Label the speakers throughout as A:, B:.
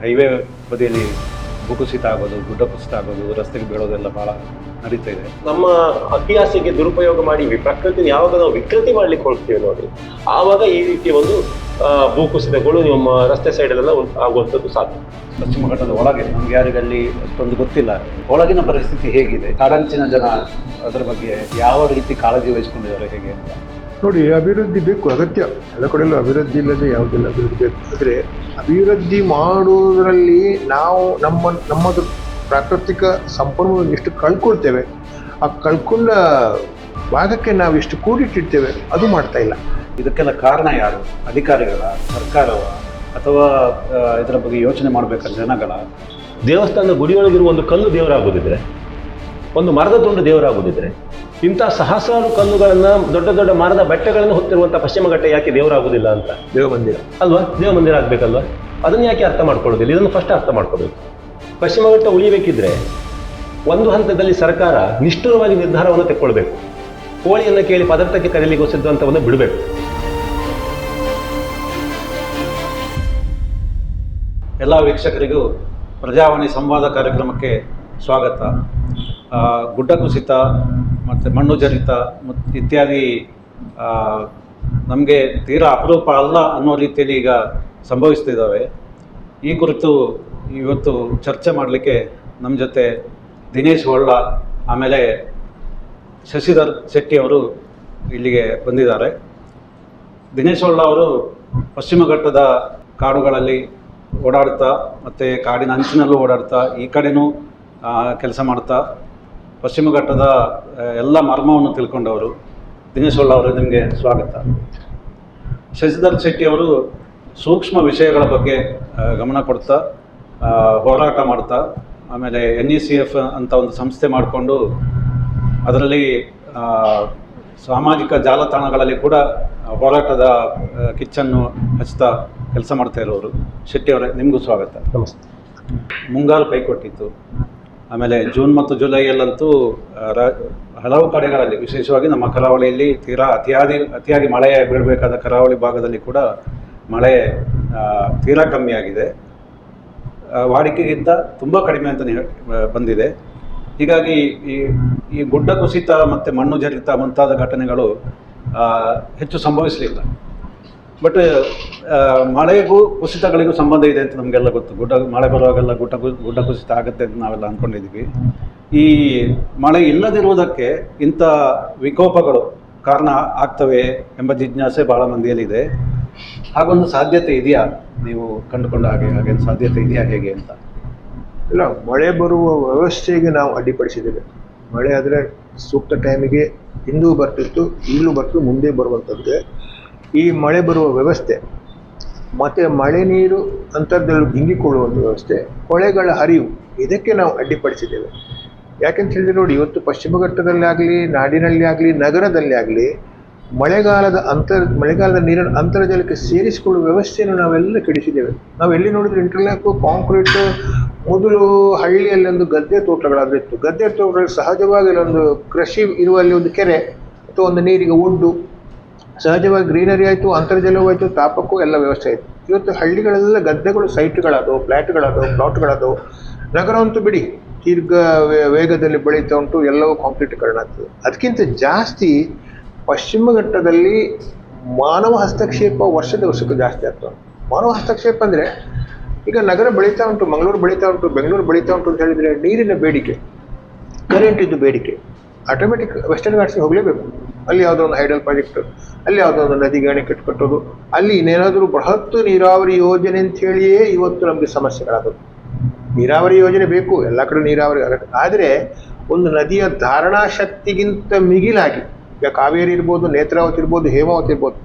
A: Highway ಬದಿಯಲ್ಲಿ ಭೂಕುಸಿತ ಆಗೋದು, ಗುಡ್ಡ ಕುಸಿತ ಆಗೋದು, ರಸ್ತೆಗೆ ಬೀಳೋದೆಲ್ಲ ಬಹಳ ನಡೀತಾ ಇದೆ.
B: ನಮ್ಮ ಅತಿಯಾಸೆಗೆ ದುರುಪಯೋಗ ಮಾಡಿ ಪ್ರಕೃತಿ ಯಾವಾಗ ನಾವು ವಿಕೃತಿ ಮಾಡ್ಲಿಕ್ಕೆ ಹೋಗ್ತೀವಿ ನೋಡಿ, ಆವಾಗ ಈ ರೀತಿಯ ಒಂದು ಭೂಕುಸಿತಗಳು ನಮ್ಮ ರಸ್ತೆ ಸೈಡಲ್ಲೆಲ್ಲ ಆಗುವಂಥದ್ದು ಸಾಧ್ಯ.
A: ಪಶ್ಚಿಮ ಘಟ್ಟದ ಒಳಗೆ ನಮ್ಗೆ ಯಾರಿಗಲ್ಲಿ ಅಷ್ಟೊಂದು ಗೊತ್ತಿಲ್ಲ, ಒಳಗಿನ ಪರಿಸ್ಥಿತಿ ಹೇಗಿದೆ, ಕಾಡಂಚಿನ ಜನ ಅದರ ಬಗ್ಗೆ ಯಾವ ರೀತಿ ಕಾಳಜಿ ವಹಿಸ್ಕೊಂಡಿದ್ದಾರೆ ಹೇಗೆ ಅಂತ
C: ನೋಡಿ. ಅಭಿವೃದ್ಧಿ ಬೇಕು, ಅಗತ್ಯ. ಎಲ್ಲ ಕಡೆಯಲ್ಲೂ ಅಭಿವೃದ್ಧಿ ಇಲ್ಲದೆ ಯಾವುದಿಲ್ಲ, ಅಭಿವೃದ್ಧಿ ಬೇಕು. ಆದರೆ ಅಭಿವೃದ್ಧಿ ಮಾಡುವುದರಲ್ಲಿ ನಾವು ನಮ್ಮದು ಪ್ರಾಕೃತಿಕ ಸಂಪನ್ಮೂಲ ಎಷ್ಟು ಕಳ್ಕೊಳ್ತೇವೆ, ಆ ಕಳ್ಕೊಂಡ ಭಾಗಕ್ಕೆ ನಾವು ಎಷ್ಟು ಕೂಡಿಟ್ಟಿರ್ತೇವೆ, ಅದು ಮಾಡ್ತಾ ಇಲ್ಲ.
A: ಇದಕ್ಕೆಲ್ಲ ಕಾರಣ ಯಾರು? ಅಧಿಕಾರಿಗಳ, ಸರ್ಕಾರವ, ಅಥವಾ ಇದರ ಬಗ್ಗೆ ಯೋಚನೆ ಮಾಡಬೇಕಾದ ಜನಗಳ?
B: ದೇವಸ್ಥಾನದ ಗುಡಿಯೊಳಗಿರುವ ಒಂದು ಕಲ್ಲು ದೇವರಾಗೋದಿದ್ರೆ, ಒಂದು ಮರದ ತುಂಡು ದೇವರಾಗೋದಿದ್ರೆ, ಇಂಥ ಸಹಸ್ರಾರು ಕಲ್ಲುಗಳನ್ನು, ದೊಡ್ಡ ದೊಡ್ಡ ಮರದ ಬೆಟ್ಟಗಳನ್ನು ಹೊತ್ತಿರುವಂಥ ಪಶ್ಚಿಮ ಘಟ್ಟ ಯಾಕೆ ದೇವರಾಗೋದಿಲ್ಲ ಅಂತ?
C: ದೇವ ಮಂದಿರ
B: ಅಲ್ವಾ? ದೇವ ಮಂದಿರ ಆಗಬೇಕಲ್ವಾ? ಅದನ್ನು ಯಾಕೆ ಅರ್ಥ ಮಾಡ್ಕೊಳ್ಳೋದಿಲ್ಲ? ಇದನ್ನು ಫಸ್ಟ್ ಅರ್ಥ ಮಾಡ್ಕೋಬೇಕು. ಪಶ್ಚಿಮ ಘಟ್ಟ ಉಳಿಬೇಕಿದ್ರೆ ಒಂದು ಹಂತದಲ್ಲಿ ಸರ್ಕಾರ ನಿಷ್ಠುರವಾಗಿ ನಿರ್ಧಾರವನ್ನು ತೆಕ್ಕೊಳ್ಬೇಕು. ಕೋಳಿಯನ್ನು ಕೇಳಿ ಪದಾರ್ಥಕ್ಕೆ ಕರೀಲಿಕ್ಕೆ ಸಿದ್ಧಾಂತವನ್ನು ಬಿಡಬೇಕು.
A: ಎಲ್ಲ ವೀಕ್ಷಕರಿಗೂ ಪ್ರಜಾವಾಣಿ ಸಂವಾದ ಕಾರ್ಯಕ್ರಮಕ್ಕೆ ಸ್ವಾಗತ. ಗುಡ್ಡ ಕುಸಿತ ಮತ್ತು ಮಣ್ಣು ಜರಿತ ಮತ್ತು ಇತ್ಯಾದಿ ನಮಗೆ ತೀರಾ ಅಪರೂಪ ಅಲ್ಲ ಅನ್ನೋ ರೀತಿಯಲ್ಲಿ ಈಗ ಸಂಭವಿಸ್ತಿದ್ದಾವೆ. ಈ ಕುರಿತು ಇವತ್ತು ಚರ್ಚೆ ಮಾಡಲಿಕ್ಕೆ ನಮ್ಮ ಜೊತೆ ದಿನೇಶ್ ಹೊಳ್ಳ, ಆಮೇಲೆ ಶಶಿಧರ್ ಶೆಟ್ಟಿ ಅವರು ಇಲ್ಲಿಗೆ ಬಂದಿದ್ದಾರೆ. ದಿನೇಶ್ ಹೊಳ್ಳ ಅವರು ಪಶ್ಚಿಮ ಘಟ್ಟದ ಕಾಡುಗಳಲ್ಲಿ ಓಡಾಡ್ತಾ ಮತ್ತು ಕಾಡಿನ ಅಂಚಿನಲ್ಲೂ ಓಡಾಡ್ತಾ, ಈ ಕಡೆನೂ ಕೆಲಸ ಮಾಡ್ತಾ ಪಶ್ಚಿಮ ಘಟ್ಟದ ಎಲ್ಲ ಮರ್ಮವನ್ನು ತಿಳ್ಕೊಂಡವರು. ದಿನೇಶ್ ಹೊಳ್ಳ ಅವರು, ನಿಮಗೆ ಸ್ವಾಗತ. ಶಶಿಧರ್ ಶೆಟ್ಟಿ ಅವರು ಸೂಕ್ಷ್ಮ ವಿಷಯಗಳ ಬಗ್ಗೆ ಗಮನ ಕೊಡ್ತಾ ಹೋರಾಟ ಮಾಡ್ತಾ, ಆಮೇಲೆ NECF ಅಂತ ಒಂದು ಸಂಸ್ಥೆ ಮಾಡಿಕೊಂಡು ಅದರಲ್ಲಿ ಸಾಮಾಜಿಕ ಜಾಲತಾಣಗಳಲ್ಲಿ ಕೂಡ ಹೋರಾಟದ ಕಿಚ್ಚನ್ನು ಹಚ್ತಾ ಕೆಲಸ ಮಾಡ್ತಾ ಇರೋರು. ಶೆಟ್ಟಿ ಅವರೇ, ನಿಮಗೂ ಸ್ವಾಗತ.
C: ನಮಸ್ತೆ.
A: ಮುಂಗಾರು ಕೈಕೊಟ್ಟಿತ್ತು. ಆಮೇಲೆ ಜೂನ್ ಮತ್ತು ಜುಲೈಯಲ್ಲಂತೂ ಹಲವು ಕಡೆಗಳಲ್ಲಿ, ವಿಶೇಷವಾಗಿ ನಮ್ಮ ಕರಾವಳಿಯಲ್ಲಿ ತೀರಾ ಅತಿಯಾಗಿ ಮಳೆ ಬೀಳಬೇಕಾದ ಕರಾವಳಿ ಭಾಗದಲ್ಲಿ ಕೂಡ ಮಳೆ ತೀರಾ ಕಮ್ಮಿಯಾಗಿದೆ. ವಾಡಿಕೆಗಿಂತ ತುಂಬ ಕಡಿಮೆ ಅಂತಲೇ ಬಂದಿದೆ. ಹೀಗಾಗಿ ಈ ಗುಡ್ಡ ಕುಸಿತ ಮತ್ತು ಮಣ್ಣು ಜರಿತ ಮುಂತಾದ ಘಟನೆಗಳು ಹೆಚ್ಚು ಸಂಭವಿಸಲಿಲ್ಲ. ಬಟ್ ಮಳೆಗೂ ಕುಸಿತಗಳಿಗೂ ಸಂಬಂಧ ಇದೆ ಅಂತ ನಮಗೆಲ್ಲ ಗೊತ್ತು. ಮಳೆ ಬರುವಾಗೆಲ್ಲ ಗುಡ್ಡ ಕುಸಿತ ಆಗುತ್ತೆ ಅಂತ ನಾವೆಲ್ಲ ಅಂದ್ಕೊಂಡಿದ್ದೀವಿ. ಈ ಮಳೆ ಇಲ್ಲದಿರುವುದಕ್ಕೆ ಇಂಥ ವಿಕೋಪಗಳು ಕಾರಣ ಆಗ್ತವೆ ಎಂಬ ಜಿಜ್ಞಾಸೆ ಭಾಳ ಮಂದಿಯಲ್ಲಿದೆ. ಹಾಗೊಂದು ಸಾಧ್ಯತೆ ಇದೆಯಾ? ನೀವು ಕಂಡುಕೊಂಡ ಹಾಗೆ ಸಾಧ್ಯತೆ ಇದೆಯಾ ಹೇಗೆ ಅಂತ?
C: ಇಲ್ಲ, ಮಳೆ ಬರುವ ವ್ಯವಸ್ಥೆಗೆ ನಾವು ಅಡ್ಡಿಪಡಿಸಿದ್ದೇವೆ. ಮಳೆ ಆದರೆ ಸೂಕ್ತ ಟೈಮಿಗೆ ಹಿಂದೂ ಬರ್ತಿತ್ತು, ಈಗಲೂ ಬರ್ತು, ಮುಂದೆ ಬರುವಂಥದ್ದೇ ಈ ಮಳೆ ಬರುವ ವ್ಯವಸ್ಥೆ. ಮತ್ತು ಮಳೆ ನೀರು ಅಂತರ್ಜಲ ಹಿಂಗಿಕೊಳ್ಳುವಂಥ ವ್ಯವಸ್ಥೆ, ಹೊಳೆಗಳ ಹರಿವು, ಇದಕ್ಕೆ ನಾವು ಅಡ್ಡಿಪಡಿಸಿದ್ದೇವೆ. ಯಾಕೆಂತ ಹೇಳಿದ್ರೆ ನೋಡಿ, ಇವತ್ತು ಪಶ್ಚಿಮ ಘಟ್ಟದಲ್ಲಿ ಆಗಲಿ, ನಾಡಿನಲ್ಲಿ ಆಗಲಿ, ನಗರದಲ್ಲಿ ಆಗಲಿ ಮಳೆಗಾಲದ ನೀರನ್ನು ಅಂತರ್ಜಲಕ್ಕೆ ಸೇರಿಸಿಕೊಳ್ಳುವ ವ್ಯವಸ್ಥೆಯನ್ನು ನಾವೆಲ್ಲ ಕೆಡಿಸಿದ್ದೇವೆ. ನಾವು ಎಲ್ಲಿ ನೋಡಿದ್ರೆ ಇಂಟರ್ಲಾಕು, ಕಾಂಕ್ರೀಟ್. ಮೊದಲು ಹಳ್ಳಿಯಲ್ಲಿ ಒಂದು ಗದ್ದೆ ತೋಟಗಳಾಗಿತ್ತು. ಗದ್ದೆ ತೋಟಗಳಲ್ಲಿ ಸಹಜವಾಗಿ ಒಂದು ಕೃಷಿ ಇರುವಲ್ಲಿ ಒಂದು ಕೆರೆ ಅಥವಾ ಒಂದು ನೀರಿಗೆ ಒಡ್ಡು, ಸಹಜವಾಗಿ ಗ್ರೀನರಿ ಆಯಿತು, ಅಂತರ್ಜಲವೂ ಆಯಿತು, ತಾಪಕ್ಕೂ ಎಲ್ಲ ವ್ಯವಸ್ಥೆ ಆಯಿತು. ಇವತ್ತು ಹಳ್ಳಿಗಳೆಲ್ಲ ಗದ್ದೆಗಳು ಸೈಟ್ಗಳಾದವು, ಫ್ಲ್ಯಾಟ್ಗಳಾದವು, ಪ್ಲಾಟ್ಗಳಾದವು. ನಗರ ಅಂತೂ ಬಿಡಿ, ದೀರ್ಘ ವೇಗದಲ್ಲಿ ಬೆಳೀತಾ ಉಂಟು, ಎಲ್ಲವೂ ಕಾಂಕ್ರೀಟೀಕರಣ ಆಗ್ತದೆ. ಅದಕ್ಕಿಂತ ಜಾಸ್ತಿ ಪಶ್ಚಿಮ ಘಟ್ಟದಲ್ಲಿ ಮಾನವ ಹಸ್ತಕ್ಷೇಪ ವರ್ಷಕ್ಕೆ ಜಾಸ್ತಿ ಆಗ್ತದೆ. ಮಾನವ ಹಸ್ತಕ್ಷೇಪ ಅಂದರೆ, ಈಗ ನಗರ ಬೆಳೀತಾ ಉಂಟು, ಮಂಗಳೂರು ಬೆಳೀತಾ ಉಂಟು, ಬೆಂಗಳೂರು ಬೆಳೀತಾ ಉಂಟು ಅಂತ ಹೇಳಿದರೆ ನೀರಿನ ಬೇಡಿಕೆ, ಕರೆಂಟಿದ್ದು ಬೇಡಿಕೆ ಆಟೋಮೆಟಿಕ್ ವೆಸ್ಟರ್ನ್ ಘಾಟ್ಸ್ಗೆ ಹೋಗಲೇಬೇಕು. ಅಲ್ಲಿ ಯಾವುದೋ ಒಂದು ಹೈಡಲ್ ಪ್ರಾಜೆಕ್ಟ್, ಅಲ್ಲಿ ಯಾವುದೋ ಒಂದು ನದಿಗೆ ಅಣೆಕಟ್ಟು ಕಟ್ಟೋದು, ಅಲ್ಲಿ ಇನ್ನೇನಾದರೂ ಬೃಹತ್ ನೀರಾವರಿ ಯೋಜನೆ ಅಂಥೇಳಿಯೇ ಇವತ್ತು ನಮಗೆ ಸಮಸ್ಯೆಗಳಾಗೋದು. ನೀರಾವರಿ ಯೋಜನೆ ಬೇಕು, ಎಲ್ಲ ಕಡೆ ನೀರಾವರಿ ಆಗತ್ತೆ. ಆದರೆ ಒಂದು ನದಿಯ ಧಾರಣಾ ಶಕ್ತಿಗಿಂತ ಮಿಗಿಲಾಗಿ, ಈಗ ಕಾವೇರಿ ಇರ್ಬೋದು, ನೇತ್ರಾವತಿ ಇರ್ಬೋದು, ಹೇಮಾವತಿ ಇರ್ಬೋದು,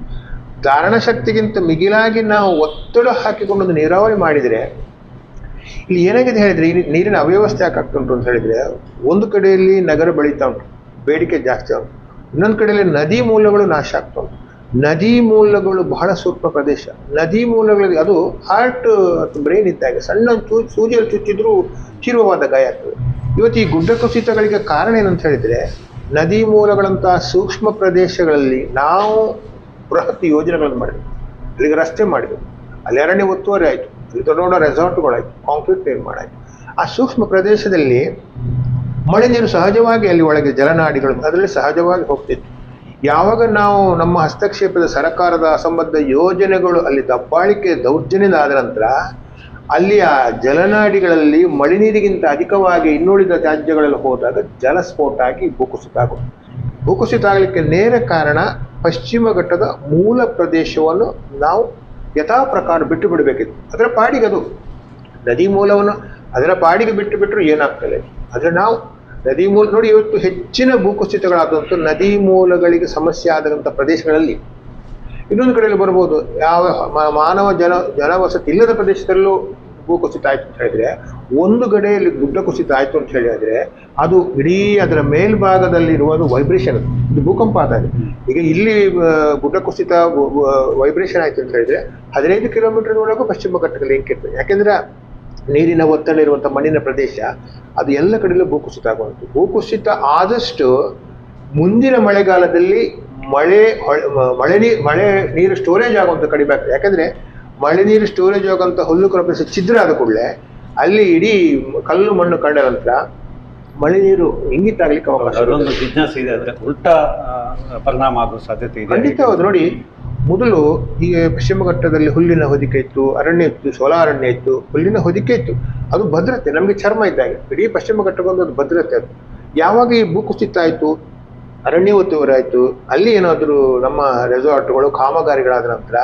C: ಧಾರಣ ಶಕ್ತಿಗಿಂತ ಮಿಗಿಲಾಗಿ ನಾವು ಒತ್ತಡ ಹಾಕಿಕೊಂಡು ಒಂದು ನೀರಾವರಿ ಮಾಡಿದರೆ, ಇಲ್ಲಿ ಏನಾಗಿದೆ ಹೇಳಿದರೆ, ಈ ನೀರಿನ ಅವ್ಯವಸ್ಥೆ ಯಾಕಾಗ್ತಾ ಉಂಟು ಅಂತ ಹೇಳಿದರೆ, ಒಂದು ಕಡೆಯಲ್ಲಿ ನಗರ ಬೆಳೀತಾ ಉಂಟು, ಬೇಡಿಕೆ ಜಾಸ್ತಿ ಉಂಟು, ಇನ್ನೊಂದು ಕಡೆಯಲ್ಲಿ ನದಿ ಮೂಲಗಳು ನಾಶ ಆಗ್ತಾ ಉಂಟು. ನದಿ ಮೂಲಗಳು ಬಹಳ ಸೂಕ್ಷ್ಮ ಪ್ರದೇಶ. ನದಿ ಮೂಲಗಳಿಗೆ ಅದು ಹಾರ್ಟ್ ಬ್ರೈನ್ ಇದ್ದಾಗ, ಸಣ್ಣ ಸೂಜಿಯಲ್ಲಿ ಚುಚ್ಚಿದ್ರೂ ತೀವ್ರವಾದ ಗಾಯ ಆಗ್ತದೆ. ಇವತ್ತು ಈ ಗುಡ್ಡ ಕುಸಿತಗಳಿಗೆ ಕಾರಣ ಏನಂತ ಹೇಳಿದರೆ, ನದಿ ಮೂಲಗಳಂತಹ ಸೂಕ್ಷ್ಮ ಪ್ರದೇಶಗಳಲ್ಲಿ ನಾವು ಬೃಹತ್ ಯೋಜನೆಗಳನ್ನು ಮಾಡಿದ್ವಿ. ಅಲ್ಲಿಗೆ ರಸ್ತೆ ಮಾಡಿದೆವು, ಅಲ್ಲಿ ಅರಣ್ಯ ಒತ್ತುವರಿ ಆಯಿತು, ಅಲ್ಲಿ ದೊಡ್ಡ ದೊಡ್ಡ ರೆಸಾರ್ಟ್ಗಳಾಯ್ತು, ಕಾಂಕ್ರೀಟ್ ನಿರ್ಮಾಣ ಆಯಿತು. ಆ ಸೂಕ್ಷ್ಮ ಪ್ರದೇಶದಲ್ಲಿ ಮಳೆ ನೀರು ಸಹಜವಾಗಿ ಅಲ್ಲಿ ಒಳಗೆ ಜಲನಾಡಿಗಳು ಅದರಲ್ಲಿ ಸಹಜವಾಗಿ ಹೋಗ್ತಿತ್ತು. ಯಾವಾಗ ನಾವು ನಮ್ಮ ಹಸ್ತಕ್ಷೇಪದ ಸರ್ಕಾರದ ಅಸಂಬದ್ಧ ಯೋಜನೆಗಳು ಅಲ್ಲಿ ದಬ್ಬಾಳಿಕೆ ದೌರ್ಜನ್ಯದ ಆದ ನಂತರ ಅಲ್ಲಿ ಆ ಜಲನಾಡಿಗಳಲ್ಲಿ ಮಳೆ ನೀರಿಗಿಂತ ಅಧಿಕವಾಗಿ ಇನ್ನುಳಿದ ತ್ಯಾಜ್ಯಗಳಲ್ಲಿ ಹೋದಾಗ ಜಲಸ್ಫೋಟ ಆಗಿ ಭೂಕುಸಿತ ಆಗೋದು. ಭೂಕುಸಿತ ಆಗಲಿಕ್ಕೆ ನೇರ ಕಾರಣ ಪಶ್ಚಿಮ ಘಟ್ಟದ ಮೂಲ ಪ್ರದೇಶವನ್ನು ನಾವು ಯಥಾ ಪ್ರಕಾರ ಬಿಟ್ಟು ಬಿಡಬೇಕಿತ್ತು. ಅದರ ಪಾಡಿಗೆ ಅದು ನದಿ ಮೂಲವನ್ನು ಅದರ ಪಾಡಿಗೆ ಬಿಟ್ಟು ಬಿಟ್ಟರು ಏನಾಗ್ತದೆ. ಆದರೆ ನಾವು ನದಿ ಮೂಲ ನೋಡಿ, ಇವತ್ತು ಹೆಚ್ಚಿನ ಭೂಕುಸಿತಗಳಾದಂಥ ನದಿ ಮೂಲಗಳಿಗೆ ಸಮಸ್ಯೆ ಆದಂಥ ಪ್ರದೇಶಗಳಲ್ಲಿ ಇನ್ನೊಂದು ಕಡೆಯಲ್ಲಿ ಬರ್ಬೋದು. ಯಾವ ಮಾನವ ಜನವಸತಿ ಇಲ್ಲದ ಪ್ರದೇಶದಲ್ಲೂ ಭೂಕುಸಿತ ಆಯಿತು ಅಂತ ಹೇಳಿದ್ರೆ, ಒಂದು ಕಡೆಯಲ್ಲಿ ಗುಡ್ಡ ಕುಸಿತ ಆಯಿತು ಅಂತ ಹೇಳಿದ್ರೆ ಅದು ಇಡೀ ಅದರ ಮೇಲ್ಭಾಗದಲ್ಲಿರುವುದು ವೈಬ್ರೇಷನ್, ಇದು ಭೂಕಂಪ ಆದಾಗ. ಈಗ ಇಲ್ಲಿ ಗುಡ್ಡ ಕುಸಿತ ವೈಬ್ರೇಷನ್ ಆಯಿತು ಅಂತ ಹೇಳಿದ್ರೆ 15 ಕಿಲೋಮೀಟರ್ವರೆಗೂ ಪಶ್ಚಿಮ ಘಟ್ಟಕ್ಕೆ ಲಿಂಕ್ ಇರ್ತದೆ. ಯಾಕೆಂದ್ರೆ ನೀರಿನ ಒತ್ತಡ ಇರುವಂಥ ಮಣ್ಣಿನ ಪ್ರದೇಶ ಅದು ಎಲ್ಲ ಕಡೆಯಲ್ಲೂ ಭೂಕುಸಿತ ಆಗುವಂಥದ್ದು. ಭೂಕುಸಿತ ಆದಷ್ಟು ಮುಂದಿನ ಮಳೆಗಾಲದಲ್ಲಿ ಮಳೆ ನೀರು ಸ್ಟೋರೇಜ್ ಆಗುವಂಥ ಕಡಿಮೆ ಆಗ್ತದೆ. ಯಾಕಂದರೆ ಮಳೆ ನೀರು ಸ್ಟೋರೇಜ್ ಆಗುವಂಥ ಹುಲ್ಲು ಪ್ರದೇಶ ಛಿದ್ರ ಆದ ಕೂಡಲೇ ಅಲ್ಲಿ ಇಡೀ ಕಲ್ಲು ಮಣ್ಣು ಕಂಡ ನಂತರ ಮಳೆ ನೀರು ಇಂಗಿತಾಗ್ಲಿಕ್ಕೆ ಅವಕಾಶ.
A: ಅದೊಂದು ಜಿಜ್ಞಾಸೆ ಇದೆ, ಅಂದರೆ ಉಲ್ಟಾ ಪರಿಣಾಮ ಆಗುವ ಸಾಧ್ಯತೆ ಇದೆ.
C: ಖಂಡಿತ ಹೌದು. ನೋಡಿ, ಮೊದಲು ಈಗ ಪಶ್ಚಿಮ ಘಟ್ಟದಲ್ಲಿ ಹುಲ್ಲಿನ ಹೊದಿಕೆ ಇತ್ತು, ಅರಣ್ಯ ಇತ್ತು, ಸೋಲಾ ಅರಣ್ಯ ಇತ್ತು, ಹುಲ್ಲಿನ ಹೊದಿಕೆ ಇತ್ತು. ಅದು ಭದ್ರತೆ, ನಮಗೆ ಚರ್ಮ ಇದ್ದಾಗ ಇಡೀ ಪಶ್ಚಿಮ ಘಟ್ಟಕ್ಕೊಂದು ಅದು ಭದ್ರತೆ. ಅದು ಯಾವಾಗ ಈ ಭೂಕುಸಿತ ಆಯಿತು, ಅರಣ್ಯ ಒತ್ತುವರಾಯಿತು, ಅಲ್ಲಿ ಏನಾದರೂ ನಮ್ಮ ರೆಸಾರ್ಟ್ಗಳು ಕಾಮಗಾರಿಗಳಾದ ನಂತರ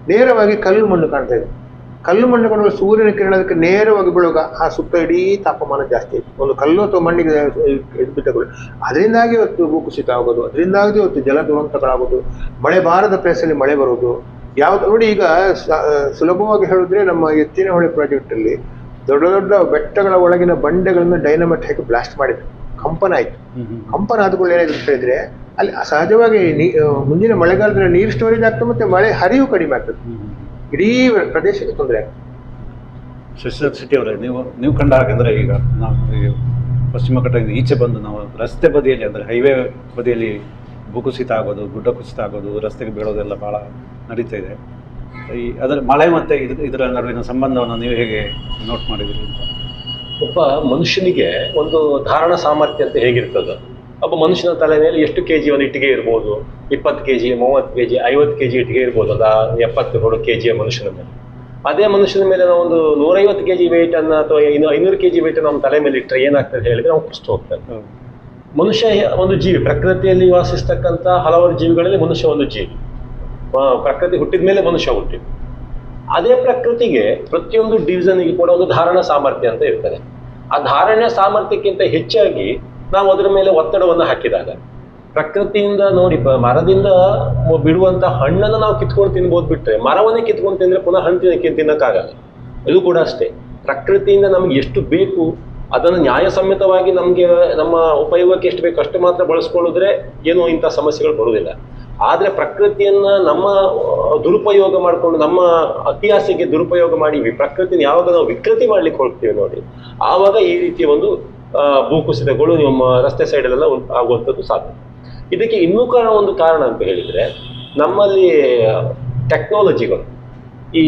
C: ನೇರವಾಗಿ ಕಲ್ಲು ಮಣ್ಣು ಕಾಣ್ತಾ ಇದೆ. ಕಲ್ಲು ಮಣ್ಣು ಕಾಣುವ ಸೂರ್ಯನ ಕಿರಣಕ್ಕೆ ನೇರವಾಗಿ ಬೀಳುವಾಗ ಆ ಸುತ್ತ ಇಡೀ ತಾಪಮಾನ ಜಾಸ್ತಿ ಆಯಿತು. ಒಂದು ಕಲ್ಲು ಅಥವಾ ಮಣ್ಣಿಗೆ ಬಿದ್ದಗಳು, ಅದರಿಂದಾಗಿ ಇವತ್ತು ಭೂಕುಸಿತ ಆಗೋದು, ಅದರಿಂದಾಗಿ ಇವತ್ತು ಜಲ ದುರಂತಗಳಾಗೋದು, ಮಳೆ ಬಾರದ ಪ್ಲೇಸಲ್ಲಿ ಮಳೆ ಬರೋದು. ಯಾವ್ದು ನೋಡಿ, ಈಗ ಸುಲಭವಾಗಿ ಹೇಳಿದ್ರೆ ನಮ್ಮ ಎತ್ತಿನಹೊಳೆ ಪ್ರಾಜೆಕ್ಟಲ್ಲಿ ದೊಡ್ಡ ದೊಡ್ಡ ಬೆಟ್ಟಗಳ ಒಳಗಿನ ಬಂಡೆಗಳನ್ನು ಡೈನಮೈಟ್ ಹಾಕಿ ಬ್ಲಾಸ್ಟ್ ಮಾಡಿದ್ರು. ಕಂಪನ ಆಯಿತು. ಕಂಪನ ಆದಗಳು ಏನಾಯ್ತು ಅಂತ ಹೇಳಿದ್ರೆ ಅಲ್ಲಿ ಸಹಜವಾಗಿ ಮುಂದಿನ ಮಳೆಗಾಲದಲ್ಲಿ ನೀರು ಸ್ಟೋರೇಜ್ ಆಗ್ತದೆ ಮತ್ತು ಮಳೆ ಹರಿವು ಕಡಿಮೆ ಆಗ್ತದೆ. ಇಡೀ ಪ್ರದೇಶಕ್ಕೆ ತೊಂದರೆ ಆಗ್ತದೆ.
A: ಶಶಿಧರ್ ಶೆಟ್ಟಿ ಅವರೇ, ನೀವು ಕಂಡ ಹಾಗೆಂದರೆ ಈಗ ನಾವು ಪಶ್ಚಿಮ ಘಟ್ಟದಿಂದ ಈಚೆ ಬಂದು ನಾವು ರಸ್ತೆ ಬದಿಯಲ್ಲಿ, ಅಂದರೆ ಹೈವೇ ಬದಿಯಲ್ಲಿ ಭೂಕುಸಿತ ಆಗೋದು, ಗುಡ್ಡ ಕುಸಿತ ಆಗೋದು, ರಸ್ತೆಗೆ ಬೀಳೋದೆಲ್ಲ ಭಾಳ ನಡೀತಾ ಇದೆ. ಅದರ ಮಳೆ ಮತ್ತು ಇದರ ನಡುವಿನ ಸಂಬಂಧವನ್ನು ನೀವು ಹೇಗೆ ನೋಟ್ ಮಾಡಿದ್ದೀರಿ ಅಂತ?
B: ಒಬ್ಬ ಮನುಷ್ಯನಿಗೆ ಒಂದು ಧಾರಣ ಸಾಮರ್ಥ್ಯ ಅಂತ ಹೇಗಿರ್ತದೆ, ಒಬ್ಬ ಮನುಷ್ಯನ ತಲೆ ಮೇಲೆ ಎಷ್ಟು ಕೆಜಿ ಒಂದು ಇಟ್ಟಿಗೆ ಇರ್ಬೋದು, 20 kg, 30 kg, 50 kg ಇಟ್ಟಿಗೆ ಇರ್ಬೋದು. ಅದ 70 kg ಮನುಷ್ಯನ ಮೇಲೆ. ಅದೇ ಮನುಷ್ಯನ ಮೇಲೆ ನಾವು ಒಂದು 150 kg ವೆಯ್ಟ್ ಅನ್ನ ಅಥವಾ 500 kg ವೆಯ್ಟ್ ನಮ್ಮ ತಲೆ ಮೇಲೆ ಇಟ್ಟರೆ ಏನಾಗ್ತದೆ ಹೇಳಿದ್ರೆ ನಾವು ಕುಸಿದು ಹೋಗ್ತೇವೆ. ಮನುಷ್ಯ ಒಂದು ಜೀವಿ, ಪ್ರಕೃತಿಯಲ್ಲಿ ವಾಸಿಸ್ತಕ್ಕಂಥ ಹಲವಾರು ಜೀವಿಗಳಲ್ಲಿ ಮನುಷ್ಯ ಒಂದು ಜೀವಿ. ಪ್ರಕೃತಿ ಹುಟ್ಟಿದ ಮೇಲೆ ಮನುಷ್ಯ ಹುಟ್ಟಿದ. ಅದೇ ಪ್ರಕೃತಿಗೆ ಪ್ರತಿಯೊಂದು ಡಿವಿಷನ್ಗೆ ಕೂಡ ಒಂದು ಧಾರಣ ಸಾಮರ್ಥ್ಯ ಅಂತ ಇರ್ತದೆ. ಆ ಧಾರಣೆ ಸಾಮರ್ಥ್ಯಕ್ಕಿಂತ ಹೆಚ್ಚಾಗಿ ನಾವು ಅದರ ಮೇಲೆ ಒತ್ತಡವನ್ನು ಹಾಕಿದಾಗ ಪ್ರಕೃತಿಯಿಂದ ನೋಡಿ, ಮರದಿಂದ ಬಿಡುವಂಥ ಹಣ್ಣನ್ನು ನಾವು ಕಿತ್ಕೊಂಡು ತಿನ್ಬೋದು ಬಿಟ್ಟರೆ, ಮರವನ್ನೇ ಕಿತ್ಕೊಂಡು ತಿಂದರೆ ಪುನಃ ಹಣ್ಣು ತಿನ್ನಕ್ಕಾಗಲ್ಲ. ಇದು ಕೂಡ ಅಷ್ಟೇ, ಪ್ರಕೃತಿಯಿಂದ ನಮ್ಗೆ ಎಷ್ಟು ಬೇಕು ಅದನ್ನು ನ್ಯಾಯಸಮ್ಮತವಾಗಿ ನಮಗೆ ನಮ್ಮ ಉಪಯೋಗಕ್ಕೆ ಎಷ್ಟು ಬೇಕು ಅಷ್ಟು ಮಾತ್ರ ಬಳಸ್ಕೊಳ್ಳಿದ್ರೆ ಏನೋ ಇಂಥ ಸಮಸ್ಯೆಗಳು ಬರುವುದಿಲ್ಲ. ಆದರೆ ಪ್ರಕೃತಿಯನ್ನು ನಮ್ಮ ದುರುಪಯೋಗ ಮಾಡಿಕೊಂಡು, ನಮ್ಮ ಅತಿಯಾಸೆಗೆ ದುರುಪಯೋಗ ಮಾಡಿ ಪ್ರಕೃತಿನ ಯಾವಾಗ ನಾವು ವಿಕೃತಿ ಮಾಡ್ಲಿಕ್ಕೆ ಹೋಗ್ತೀವಿ ನೋಡಿ, ಆವಾಗ ಈ ರೀತಿಯ ಒಂದು ಭೂಕುಸಿತಗಳು ನಮ್ಮ ರಸ್ತೆ ಸೈಡಲ್ಲೆಲ್ಲ ಆಗುವಂಥದ್ದು ಸಾಧ್ಯ. ಇದಕ್ಕೆ ಇನ್ನೂ ಒಂದು ಕಾರಣ ಅಂತ ಹೇಳಿದರೆ, ನಮ್ಮಲ್ಲಿ ಟೆಕ್ನಾಲಜಿಗಳು, ಈ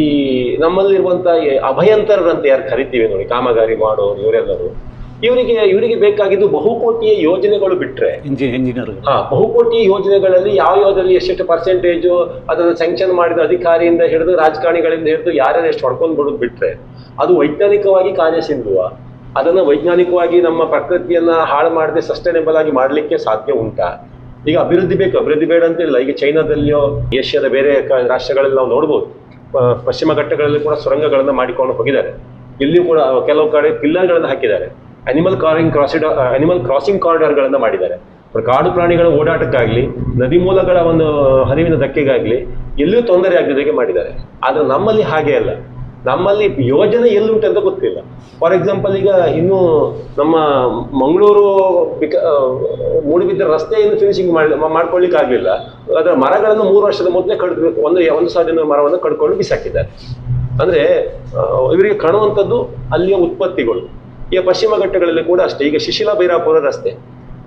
B: ನಮ್ಮಲ್ಲಿರುವಂಥ ಅಭಯಂತರರಂತ ಯಾರು ಕರಿತೀವಿ ನೋಡಿ, ಕಾಮಗಾರಿ ಮಾಡೋರು ಇವರೆಲ್ಲರೂ, ಇವರಿಗೆ ಬೇಕಾಗಿದ್ದು ಬಹುಕೋಟಿಯ ಯೋಜನೆಗಳು ಬಿಟ್ಟರೆ,
A: ಇಂಜಿನಿಯರ್
B: ಬಹುಕೋಟಿಯ ಯೋಜನೆಗಳಲ್ಲಿ ಯಾವ್ಯಾವುದರಲ್ಲಿ ಎಷ್ಟು ಪರ್ಸೆಂಟೇಜು ಅದನ್ನು ಸ್ಯಾಂಕ್ಷನ್ ಮಾಡಿದ ಅಧಿಕಾರಿಯಿಂದ ಹಿಡಿದು ರಾಜಕಾರಣಿಗಳಿಂದ ಹಿಡಿದು ಯಾರ್ಯಾರು ಎಷ್ಟು ಹೊಡ್ಕೊಂಡು ಬಿಡೋದು ಬಿಟ್ಟರೆ, ಅದು ವೈಜ್ಞಾನಿಕವಾಗಿ ಕಾರ್ಯಸಿಂಧುವ, ಅದನ್ನು ವೈಜ್ಞಾನಿಕವಾಗಿ ನಮ್ಮ ಪ್ರಕೃತಿಯನ್ನ ಹಾಳು ಮಾಡದೆ ಸಸ್ಟೈನೇಬಲ್ ಆಗಿ ಮಾಡಲಿಕ್ಕೆ ಸಾಧ್ಯ ಉಂಟಾ? ಈಗ ಅಭಿವೃದ್ಧಿ ಬೇಕು, ಅಭಿವೃದ್ಧಿ ಬೇಡ ಅಂತಿಲ್ಲ. ಈಗ ಚೈನಾದಲ್ಲಿಯೋ ಏಷ್ಯಾದ ಬೇರೆ ರಾಷ್ಟ್ರಗಳಲ್ಲಿ ನಾವು ನೋಡ್ಬೋದು, ಪಶ್ಚಿಮ ಘಟ್ಟಗಳಲ್ಲಿ ಕೂಡ ಸುರಂಗಗಳನ್ನು ಮಾಡಿಕೊಂಡು ಹೋಗಿದ್ದಾರೆ. ಇಲ್ಲಿಯೂ ಕೂಡ ಕೆಲವು ಕಡೆ ಪಿಲ್ಲರ್ಗಳನ್ನು ಹಾಕಿದ್ದಾರೆ, ಅನಿಮಲ್ ಕ್ರಾಸಿಂಗ್ ಕಾರಿಡಾರ್ಗಳನ್ನು ಮಾಡಿದ್ದಾರೆ. ಕಾಡು ಪ್ರಾಣಿಗಳ ಓಡಾಟಕ್ಕಾಗಲಿ, ನದಿ ಮೂಲಗಳ ಒಂದು ಹರಿವಿನ ಧಕ್ಕೆಗಾಗಲಿ ಎಲ್ಲಿಯೂ ತೊಂದರೆ ಆಗದಾಗೆ ಮಾಡಿದ್ದಾರೆ. ಆದರೆ ನಮ್ಮಲ್ಲಿ ಹಾಗೆ ಅಲ್ಲ. ನಮ್ಮಲ್ಲಿ ಯೋಜನೆ ಎಲ್ಲುಂಟು ಅಂತ ಗೊತ್ತಿಲ್ಲ. ಫಾರ್ ಎಕ್ಸಾಂಪಲ್, ಈಗ ಇನ್ನೂ ನಮ್ಮ ಮಂಗಳೂರು ಮೂಡಿಬಿದ್ದ ರಸ್ತೆ ಇನ್ನು ಫಿನಿಶಿಂಗ್ ಮಾಡ್ಕೊಳ್ಳಿಕ್ಕೆ ಆಗಲಿಲ್ಲ. ಅದರ ಮರಗಳನ್ನು 3 ವರ್ಷದ ಮೊದಲೇ ಕಡಿದು 1,000 ಮರವನ್ನು ಕಡ್ಕೊಂಡು ಬಿಸಾಕಿದ್ದಾರೆ. ಅಂದರೆ ಇವರಿಗೆ ಕಾಣುವಂಥದ್ದು ಅಲ್ಲಿಯ ಉತ್ಪತ್ತಿಗಳು. ಈಗ ಪಶ್ಚಿಮ ಘಟ್ಟಗಳಲ್ಲಿ ಕೂಡ ಅಷ್ಟೇ. ಈಗ ಶಿಶಿಲಾ ಬೈರಾಪುರ ರಸ್ತೆ,